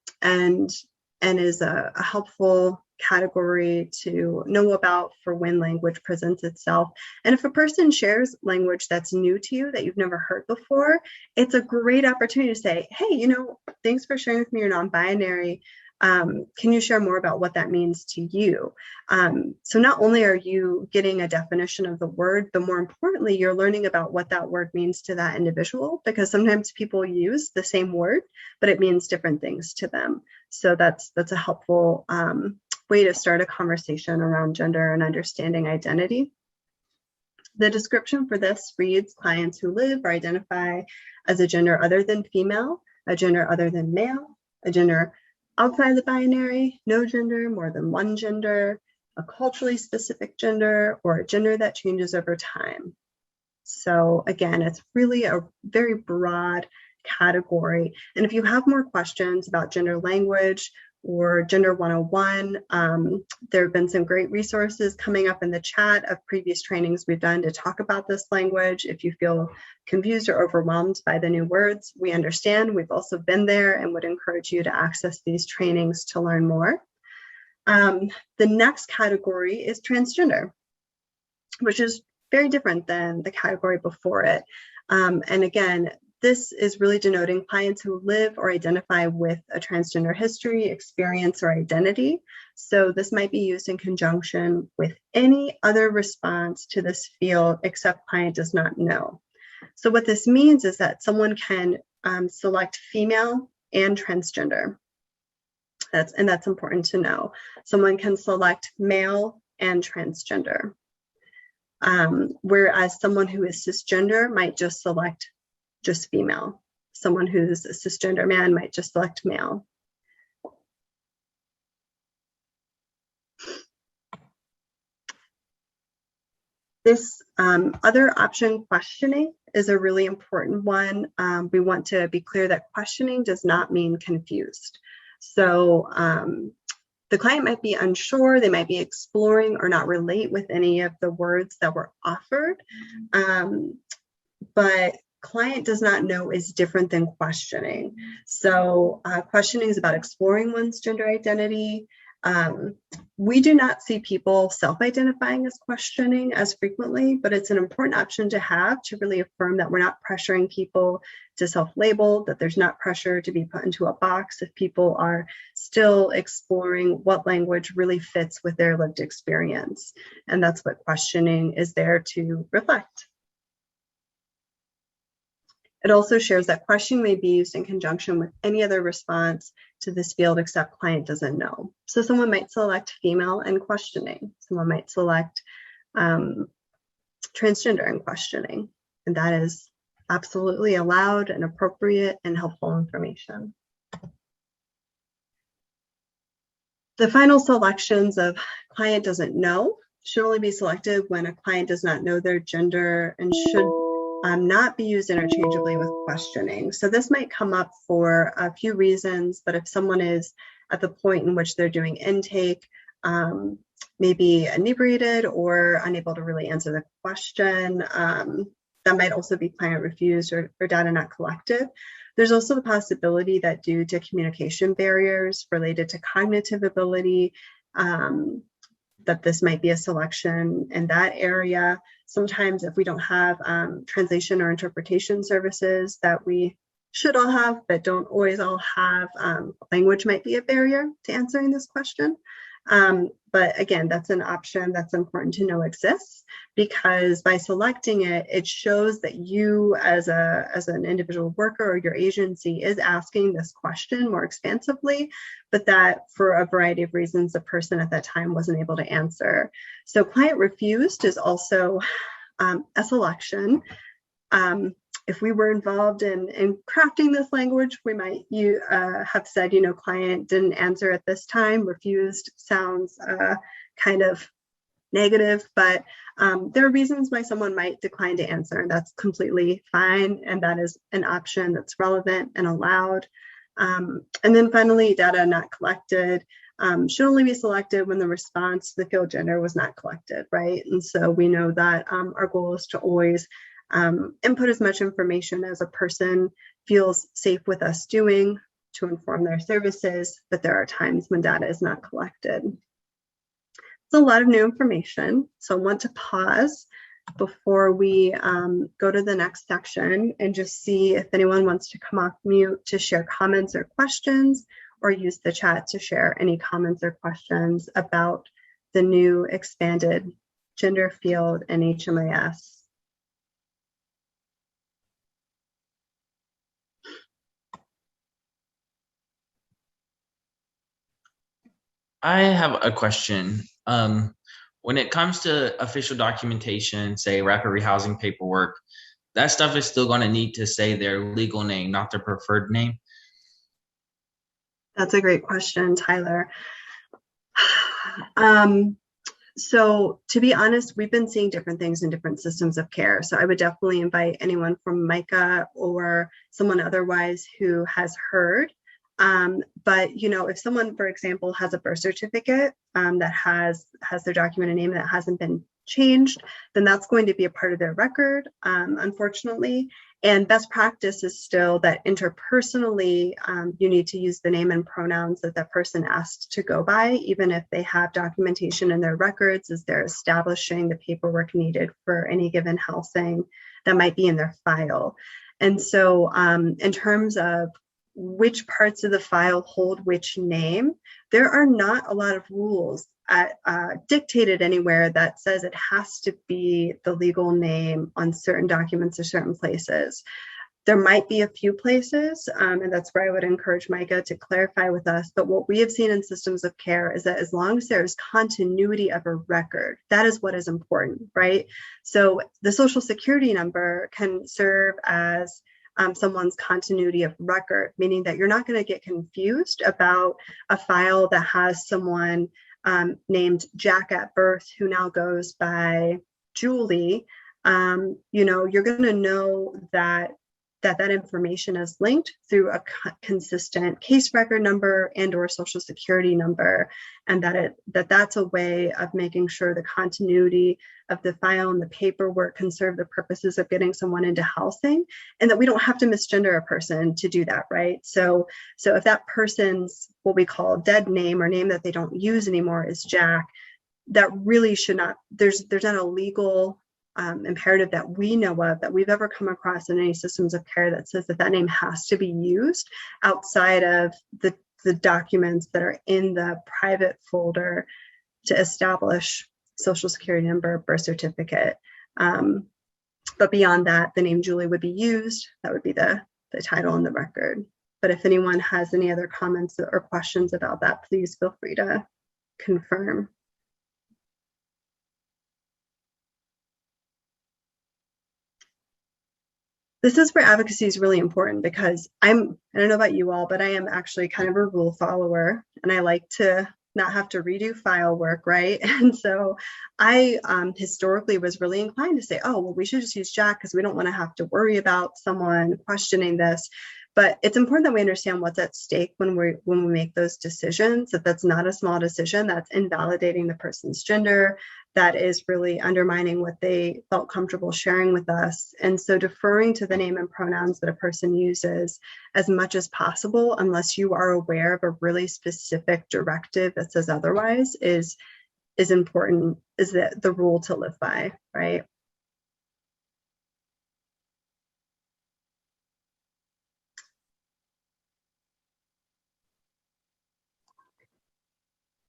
is a helpful category to know about for when language presents itself. And if a person shares language that's new to you that you've never heard before, it's a great opportunity to say, hey, you know, thanks for sharing with me your non-binary. Can you share more about what that means to you? So not only are you getting a definition of the word, but more importantly, you're learning about what that word means to that individual, because sometimes people use the same word, but it means different things to them. So that's a helpful way to start a conversation around gender and understanding identity. The description for this reads clients who live or identify as a gender other than female, a gender other than male, a gender outside the binary, no gender, more than one gender, a culturally specific gender, or a gender that changes over time. So again, it's really a very broad category. And if you have more questions about gender language or Gender 101, there have been some great resources coming up in the chat of previous trainings we've done to talk about this language. If you feel confused or overwhelmed by the new words, we understand. We've also been there and would encourage you to access these trainings to learn more. The next category is transgender, which is very different than the category before it. And again, this is really denoting clients who live or identify with a transgender history, experience, or identity. So this might be used in conjunction with any other response to this field except client does not know. So what this means is that someone can select female and transgender. That's important to know. Someone can select male and transgender. Whereas someone who is cisgender might just select just female. Someone who's a cisgender man might just select male. This other option, questioning, is a really important one. We want to be clear that questioning does not mean confused. So the client might be unsure, they might be exploring or not relate with any of the words that were offered, but client does not know is different than questioning. So questioning is about exploring one's gender identity. We do not see people self-identifying as questioning as frequently, but it's an important option to have to really affirm that we're not pressuring people to self-label, that there's not pressure to be put into a box if people are still exploring what language really fits with their lived experience. And that's what questioning is there to reflect. It also shares that questioning may be used in conjunction with any other response to this field except client doesn't know. So someone might select female and questioning. Someone might select transgender and questioning. And that is absolutely allowed and appropriate and helpful information. The final selections of client doesn't know should only be selected when a client does not know their gender and should not be used interchangeably with questioning. So this might come up for a few reasons, but if someone is at the point in which they're doing intake, maybe inebriated or unable to really answer the question, that might also be client refused or data not collected. There's also the possibility that due to communication barriers related to cognitive ability, that this might be a selection in that area. Sometimes if we don't have translation or interpretation services that we should all have, but don't always all have, language might be a barrier to answering this question. But again, that's an option that's important to know exists, because by selecting it, it shows that you as an individual worker or your agency is asking this question more expansively, but that for a variety of reasons, the person at that time wasn't able to answer. So client refused is also a selection. If we were involved in crafting this language, we might have said, client didn't answer at this time. Refused sounds kind of negative, but there are reasons why someone might decline to answer, and that's completely fine. And that is an option that's relevant and allowed. And then finally, data not collected should only be selected when the response to the field gender was not collected, right? And so we know that our goal is to always input as much information as a person feels safe with us doing to inform their services, but there are times when data is not collected. It's a lot of new information, so I want to pause before we go to the next section and just see if anyone wants to come off mute to share comments or questions, or use the chat to share any comments or questions about the new expanded gender field in HMIS. I have a question. When it comes to official documentation, say rapid rehousing paperwork, that stuff is still going to need to say their legal name, not their preferred name. That's a great question, Tyler. So to be honest, we've been seeing different things in different systems of care. So I would definitely invite anyone from MICA or someone otherwise who has heard. But if someone, for example, has a birth certificate that has their documented name that hasn't been changed, then that's going to be a part of their record, unfortunately. And best practice is still that interpersonally, you need to use the name and pronouns that that person asked to go by, even if they have documentation in their records as they're establishing the paperwork needed for any given housing that might be in their file. And so in terms of which parts of the file hold which name, there are not a lot of rules dictated anywhere that says it has to be the legal name on certain documents or certain places. There might be a few places, and that's where I would encourage MICA to clarify with us. But what we have seen in systems of care is that as long as there is continuity of a record, that is what is important, right? So the Social Security number can serve as someone's continuity of record, meaning that you're not going to get confused about a file that has someone named Jack at birth who now goes by Julie. You're going to know that information is linked through a consistent case record number and or social security number, and that's a way of making sure the continuity of the file and the paperwork can serve the purposes of getting someone into housing, and that we don't have to misgender a person to do that, right? So if that person's what we call dead name or name that they don't use anymore is Jack, that really should not, there's not a legal imperative that we know of that we've ever come across in any systems of care that says that name has to be used outside of the documents that are in the private folder to establish social security number, birth certificate. But beyond that, the name Julie would be used. That would be the title on the record. But if anyone has any other comments or questions about that, please feel free to confirm. This is where advocacy is really important, because I don't know about you all, but I am actually kind of a rule follower, and I like to not have to redo file work, right? And so I historically was really inclined to say, oh, well, we should just use Jack because we don't want to have to worry about someone questioning this. But it's important that we understand what's at stake when we make those decisions, that that's not a small decision, that's invalidating the person's gender, that is really undermining what they felt comfortable sharing with us. And so deferring to the name and pronouns that a person uses as much as possible, unless you are aware of a really specific directive that says otherwise, is important, is the rule to live by, right?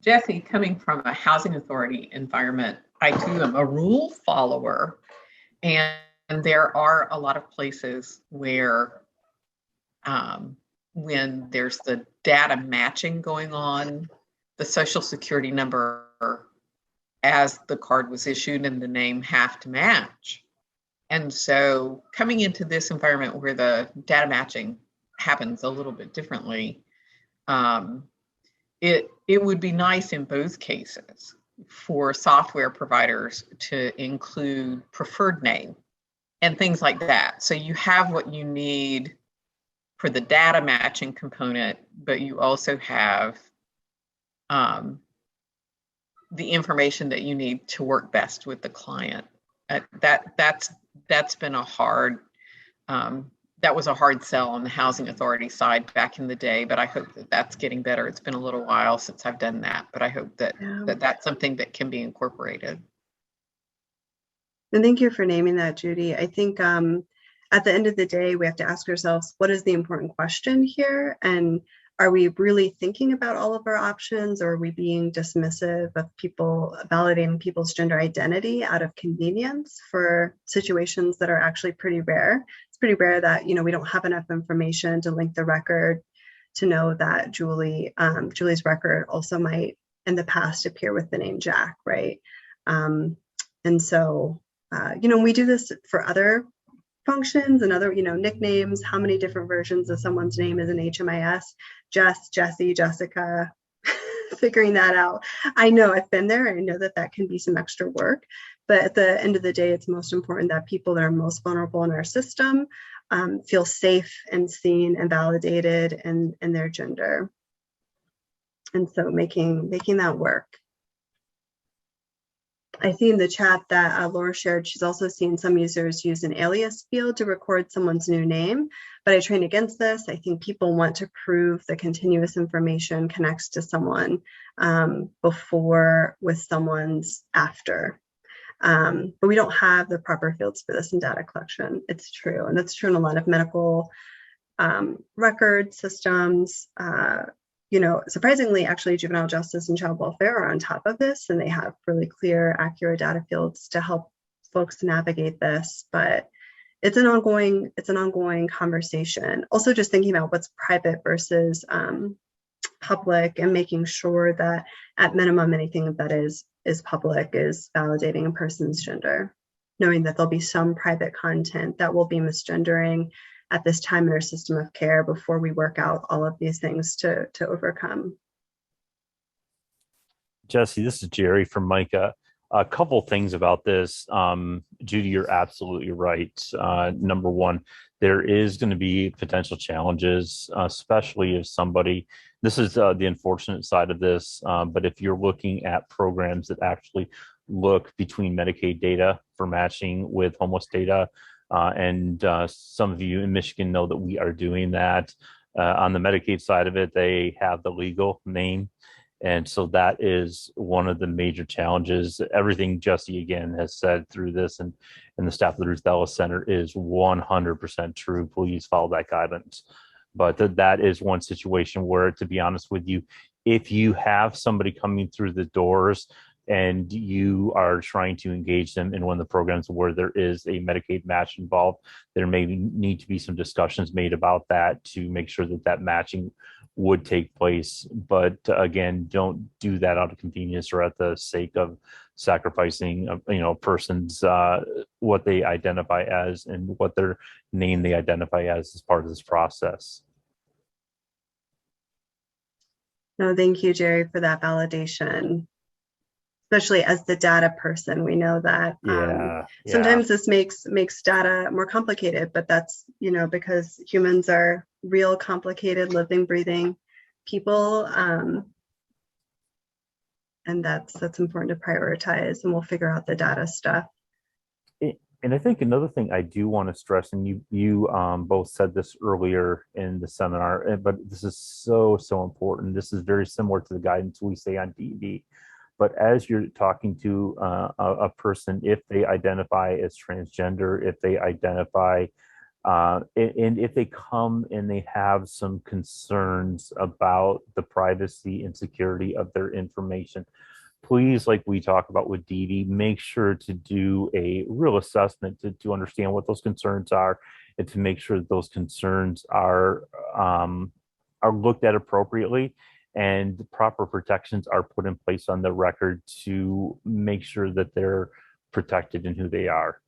Jesse, coming from a housing authority environment, I too am a rule follower. And there are a lot of places where when there's the data matching going on, the social security number as the card was issued and the name have to match. And so coming into this environment where the data matching happens a little bit differently, it would be nice in both cases for software providers to include preferred name and things like that. So you have what you need for the data matching component, but you also have the information that you need to work best with the client. That's been a hard, that was a hard sell on the housing authority side back in the day, but I hope that that's getting better. It's been a little while since I've done that, but I hope that that's something that can be incorporated. And thank you for naming that, Judy. I think at the end of the day, we have to ask ourselves, what is the important question here? And are we really thinking about all of our options, or are we being dismissive of people, validating people's gender identity out of convenience for situations that are actually pretty rare? It's pretty rare that, we don't have enough information to link the record to know that Julie's record also might in the past appear with the name Jack, right? And so, we do this for other functions and other, nicknames. How many different versions of someone's name is in HMIS? Jess, Jessie, Jessica, figuring that out. I know I've been there. I know that can be some extra work, but at the end of the day, it's most important that people that are most vulnerable in our system feel safe and seen and validated in their gender. And so making that work. I see in the chat that Laura shared, she's also seen some users use an alias field to record someone's new name, but I train against this. I think people want to prove the continuous information connects to someone before with someone's after. But we don't have the proper fields for this in data collection. It's true, and that's true in a lot of medical record systems. Surprisingly, actually, juvenile justice and child welfare are on top of this, and they have really clear, accurate data fields to help folks navigate this. But it's an ongoing conversation. Also, just thinking about what's private versus public, and making sure that at minimum, anything that is public is validating a person's gender, knowing that there'll be some private content that will be misgendering at this time in our system of care before we work out all of these things to overcome. Jesse, this is Jerry from Micah. A couple things about this. Judy, you're absolutely right. Number one, there is going to be potential challenges, especially if somebody, this is the unfortunate side of this, but if you're looking at programs that actually look between Medicaid data for matching with homeless data, and some of you in Michigan know that we are doing that. On the Medicaid side of it, they have the legal name. And so that is one of the major challenges. Everything Jesse, again, has said through this and the staff of the Ruth Ellis Center is 100% true. Please follow that guidance. But that is one situation where, to be honest with you, if you have somebody coming through the doors and you are trying to engage them in one of the programs where there is a Medicaid match involved, there may need to be some discussions made about that to make sure that matching would take place. But again, don't do that out of convenience or at the sake of sacrificing, a person's what they identify as and what their name they identify as part of this process. No, thank you, Jerry, for that validation. Especially as the data person, we know that sometimes this makes data more complicated, but that's, because humans are real, complicated, living, breathing people. And that's important to prioritize, and we'll figure out the data stuff. And I think another thing I do want to stress, and you both said this earlier in the seminar, but this is so important. This is very similar to the guidance we say on DV. But as you're talking to a person, if they identify as transgender, if they identify, and if they come and they have some concerns about the privacy and security of their information, please, like we talk about with DV, make sure to do a real assessment to understand what those concerns are, and to make sure that those concerns are looked at appropriately, and proper protections are put in place on the record to make sure that they're protected in who they are.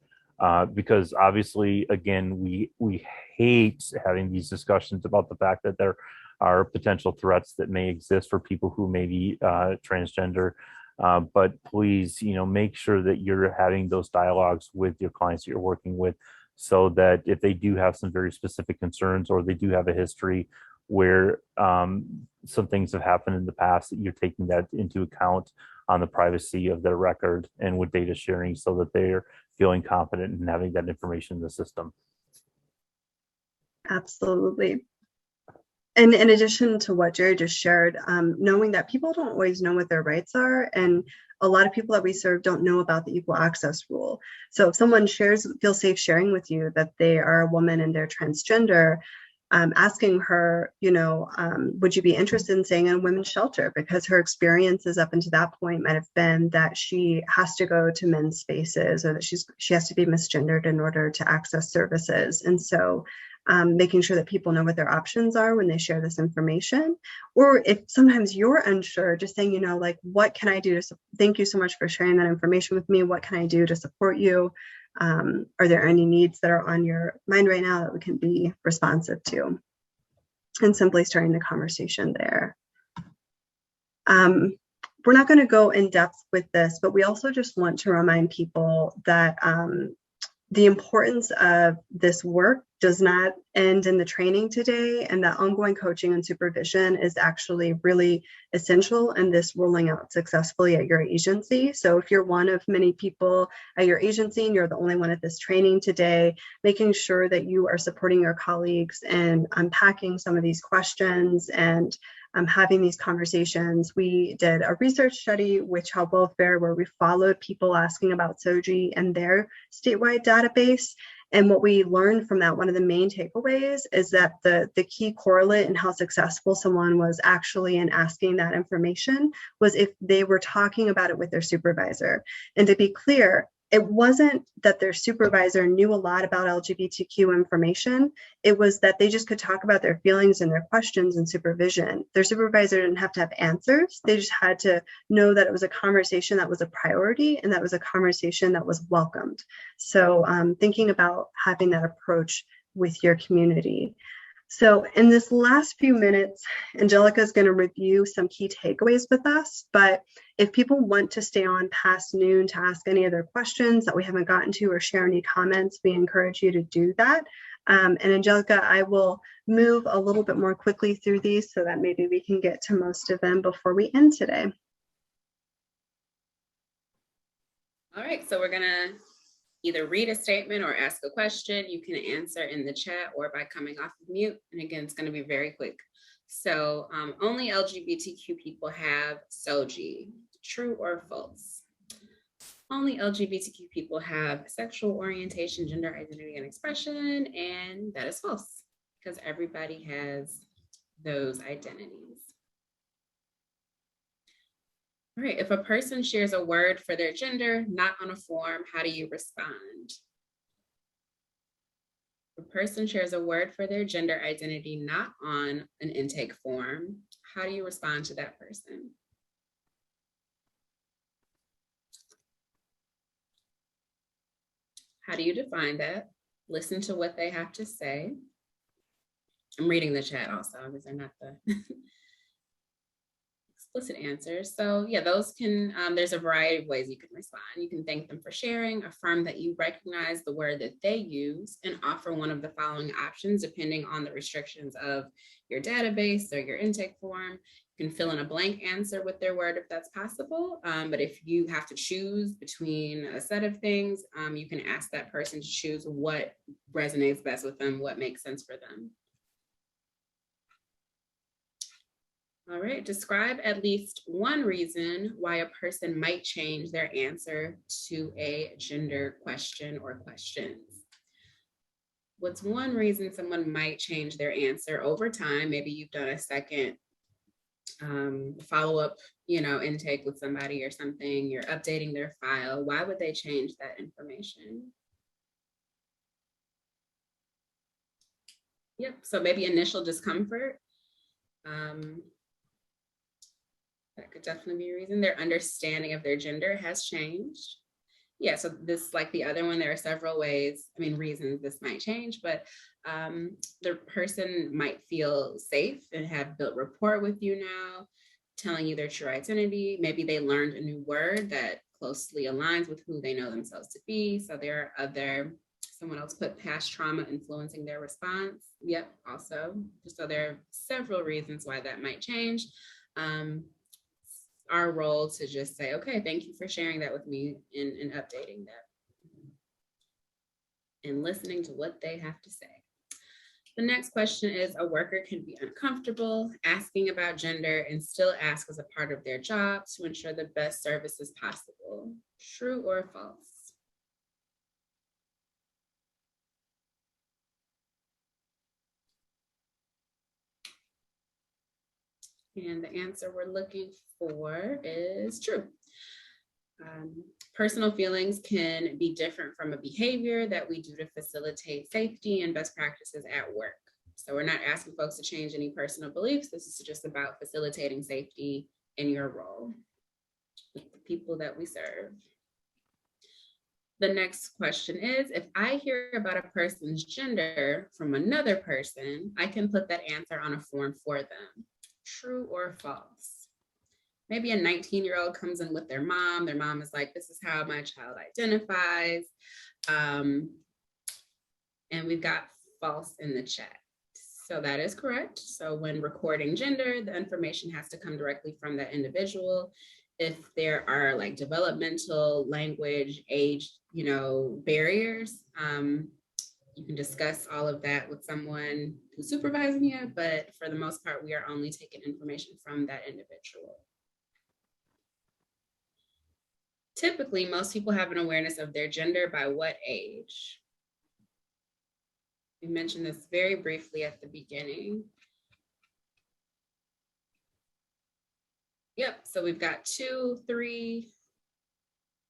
Because obviously, again, we hate having these discussions about the fact that there are potential threats that may exist for people who may be transgender. But please, make sure that you're having those dialogues with your clients that you're working with, so that if they do have some very specific concerns, or they do have a history where some things have happened in the past, that you're taking that into account on the privacy of their record and with data sharing, so that they're feeling confident in having that information in the system. Absolutely. And in addition to what Jerry just shared, knowing that people don't always know what their rights are, and a lot of people that we serve don't know about the equal access rule. So if someone feels safe sharing with you that they are a woman and they're transgender, asking her, would you be interested in staying in a women's shelter? Because her experiences up until that point might have been that she has to go to men's spaces, or that she has to be misgendered in order to access services. And so making sure that people know what their options are when they share this information. Or if sometimes you're unsure, just saying, what can I do to thank you so much for sharing that information with me. What can I do to support you? Are there any needs that are on your mind right now that we can be responsive to? And simply starting the conversation there. We're not going to go in depth with this, but we also just want to remind people that the importance of this work does not end in the training today, and that ongoing coaching and supervision is actually really essential in this rolling out successfully at your agency. So if you're one of many people at your agency and you're the only one at this training today, making sure that you are supporting your colleagues and unpacking some of these questions and having these conversations. We did a research study with Child Welfare where we followed people asking about SOGI and their statewide database. And what we learned from that, one of the main takeaways, is that the key correlate in how successful someone was actually in asking that information was if they were talking about it with their supervisor. And to be clear, it wasn't that their supervisor knew a lot about LGBTQ information. It was that they just could talk about their feelings and their questions in supervision. Their supervisor didn't have to have answers. They just had to know that it was a conversation that was a priority, and that was a conversation that was welcomed. So thinking about having that approach with your community. So in this last few minutes, Angelica is going to review some key takeaways with us, but if people want to stay on past noon to ask any other questions that we haven't gotten to or share any comments, we encourage you to do that. And Angelica, I will move a little bit more quickly through these so that maybe we can get to most of them before we end today. All right, so we're going to either read a statement or ask a question. You can answer in the chat or by coming off of mute. And again, it's going to be very quick. So only LGBTQ people have SOGI, true or false? Only LGBTQ people have sexual orientation, gender identity, and expression, and that is false, because everybody has those identities. All right, if a person shares a word for their gender, not on a form, how do you respond? If a person shares a word for their gender identity not on an intake form, how do you respond to that person? How do you define that? Listen to what they have to say. I'm reading the chat also because they're not the explicit answers. So yeah, those can, there's a variety of ways you can respond. You can thank them for sharing, affirm that you recognize the word that they use, and offer one of the following options depending on the restrictions of your database or your intake form. You can fill in a blank answer with their word if that's possible. But if you have to choose between a set of things, you can ask that person to choose what resonates best with them, what makes sense for them. All right, describe at least one reason why a person might change their answer to a gender question or questions. What's one reason someone might change their answer over time? Maybe you've done a second follow-up, intake with somebody or something, you're updating their file. Why would they change that information? Yep, so maybe initial discomfort. That could definitely be a reason. Their understanding of their gender has changed. Yeah, so this, like the other one, there are several ways, reasons this might change, but the person might feel safe and have built rapport with you now, telling you their true identity. Maybe they learned a new word that closely aligns with who they know themselves to be. So there are someone else put past trauma influencing their response. Yep, also. So there are several reasons why that might change. Our role to just say, okay, thank you for sharing that with me and updating that and listening to what they have to say. The next question is, a worker can be uncomfortable asking about gender and still ask as a part of their job to ensure the best services possible. True or false? And the answer we're looking for is true. Personal feelings can be different from a behavior that we do to facilitate safety and best practices at work. So we're not asking folks to change any personal beliefs. This is just about facilitating safety in your role with the people that we serve. The next question is, if I hear about a person's gender from another person, I can put that answer on a form for them. True or false? Maybe a 19-year-old comes in with their mom. Their mom is like, this is how my child identifies. And we've got false in the chat. So that is correct. So when recording gender, the information has to come directly from that individual. If there are like developmental, language, age, barriers, you can discuss all of that with someone who's supervising you, but for the most part, we are only taking information from that individual. Typically, most people have an awareness of their gender by what age? We mentioned this very briefly at the beginning. Yep, so we've got 2, 3.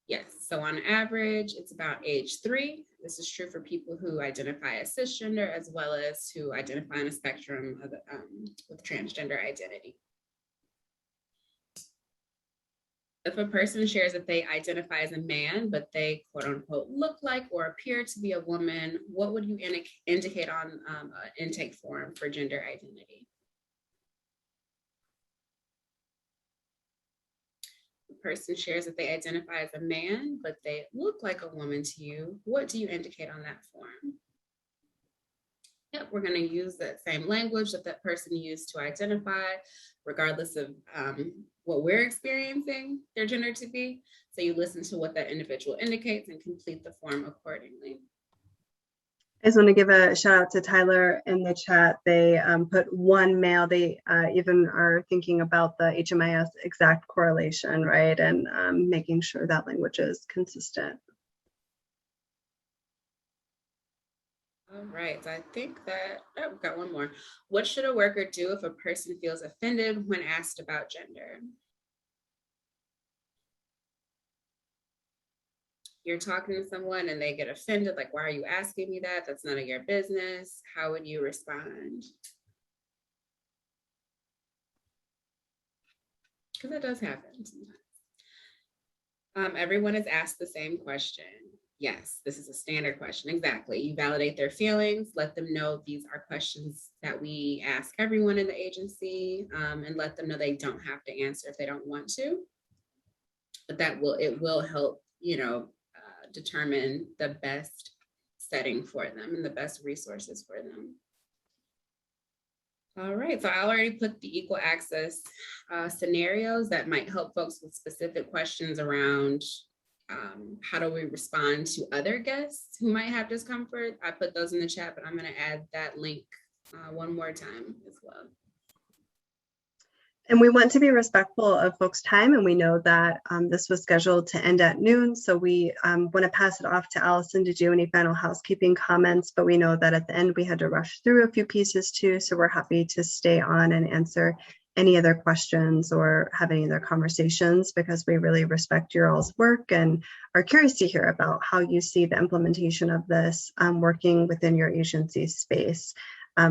Yes, so on average, it's about age 3. This is true for people who identify as cisgender as well as who identify on a spectrum of, with transgender identity. If a person shares that they identify as a man, but they quote unquote look like or appear to be a woman, what would you indicate on an intake form for gender identity? Person shares that they identify as a man, but they look like a woman to you, what do you indicate on that form? Yep, we're going to use that same language that that person used to identify, regardless of what we're experiencing their gender to be. So you listen to what that individual indicates and complete the form accordingly. I just want to give a shout out to Tyler in the chat. They put one male. They even are thinking about the HMIS exact correlation, right? And making sure that language is consistent. All right, so I think that, we've got one more. What should a worker do if a person feels offended when asked about gender? you're talking to someone and they get offended, like, why are you asking me that? That's none of your business. How would you respond? Because that does happen sometimes. Everyone is asked the same question. Yes, this is a standard question. Exactly. You validate their feelings, let them know these are questions that we ask everyone in the agency, and let them know they don't have to answer if they don't want to. But it will help, determine the best setting for them and the best resources for them. All right, so I already put the equal access scenarios that might help folks with specific questions around how do we respond to other guests who might have discomfort. I put those in the chat, but I'm going to add that link one more time as well. And we want to be respectful of folks' time, and we know that this was scheduled to end at noon, so we want to pass it off to Allison to do any final housekeeping comments, but we know that at the end we had to rush through a few pieces too, so we're happy to stay on and answer any other questions or have any other conversations, because we really respect your all's work and are curious to hear about how you see the implementation of this working within your agency space.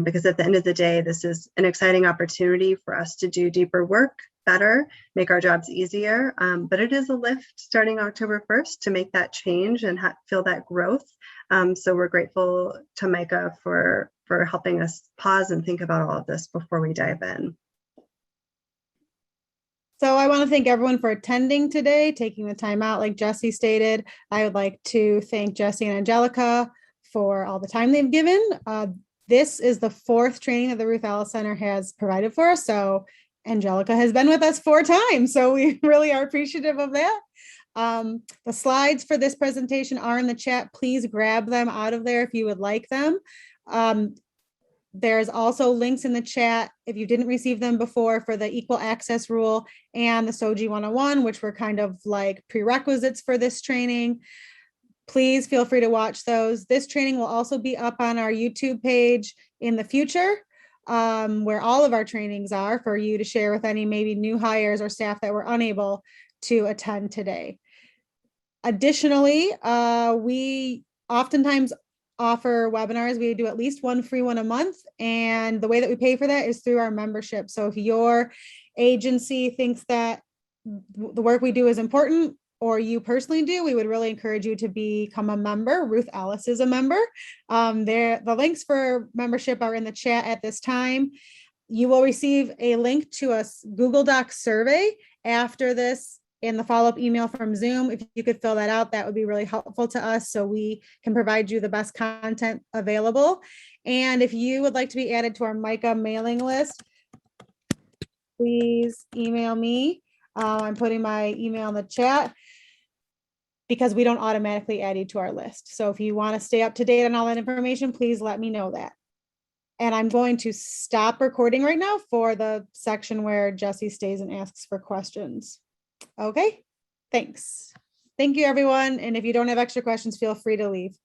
Because at the end of the day, this is an exciting opportunity for us to do deeper work better, make our jobs easier. But it is a lift starting October 1st to make that change and feel that growth. So we're grateful to Micah for helping us pause and think about all of this before we dive in. So I want to thank everyone for attending today, taking the time out. Like Jesse stated, I would like to thank Jesse and Angelica for all the time they've given. This is the 4th training that the Ruth Ellis Center has provided for us. So Angelica has been with us 4 times. So we really are appreciative of that. The slides for this presentation are in the chat. Please grab them out of there if you would like them. There's also links in the chat if you didn't receive them before for the equal access rule and the SOGI 101, which were kind of like prerequisites for this training. Please feel free to watch those. This training will also be up on our YouTube page in the future, where all of our trainings are for you to share with any maybe new hires or staff that were unable to attend today. Additionally, we oftentimes offer webinars. We do at least one free one a month, and the way that we pay for that is through our membership. So if your agency thinks that the work we do is important, or you personally do, we would really encourage you to become a member. Ruth Ellis is a member. The links for membership are in the chat at this time. You will receive a link to a Google Doc survey after this in the follow-up email from Zoom. If you could fill that out, that would be really helpful to us so we can provide you the best content available. And if you would like to be added to our Micah mailing list, please email me. I'm putting my email in the chat because we don't automatically add you to our list. So if you want to stay up to date on all that information, please let me know that. And I'm going to stop recording right now for the section where Jesse stays and asks for questions. Okay, thanks. Thank you, everyone. And if you don't have extra questions, feel free to leave.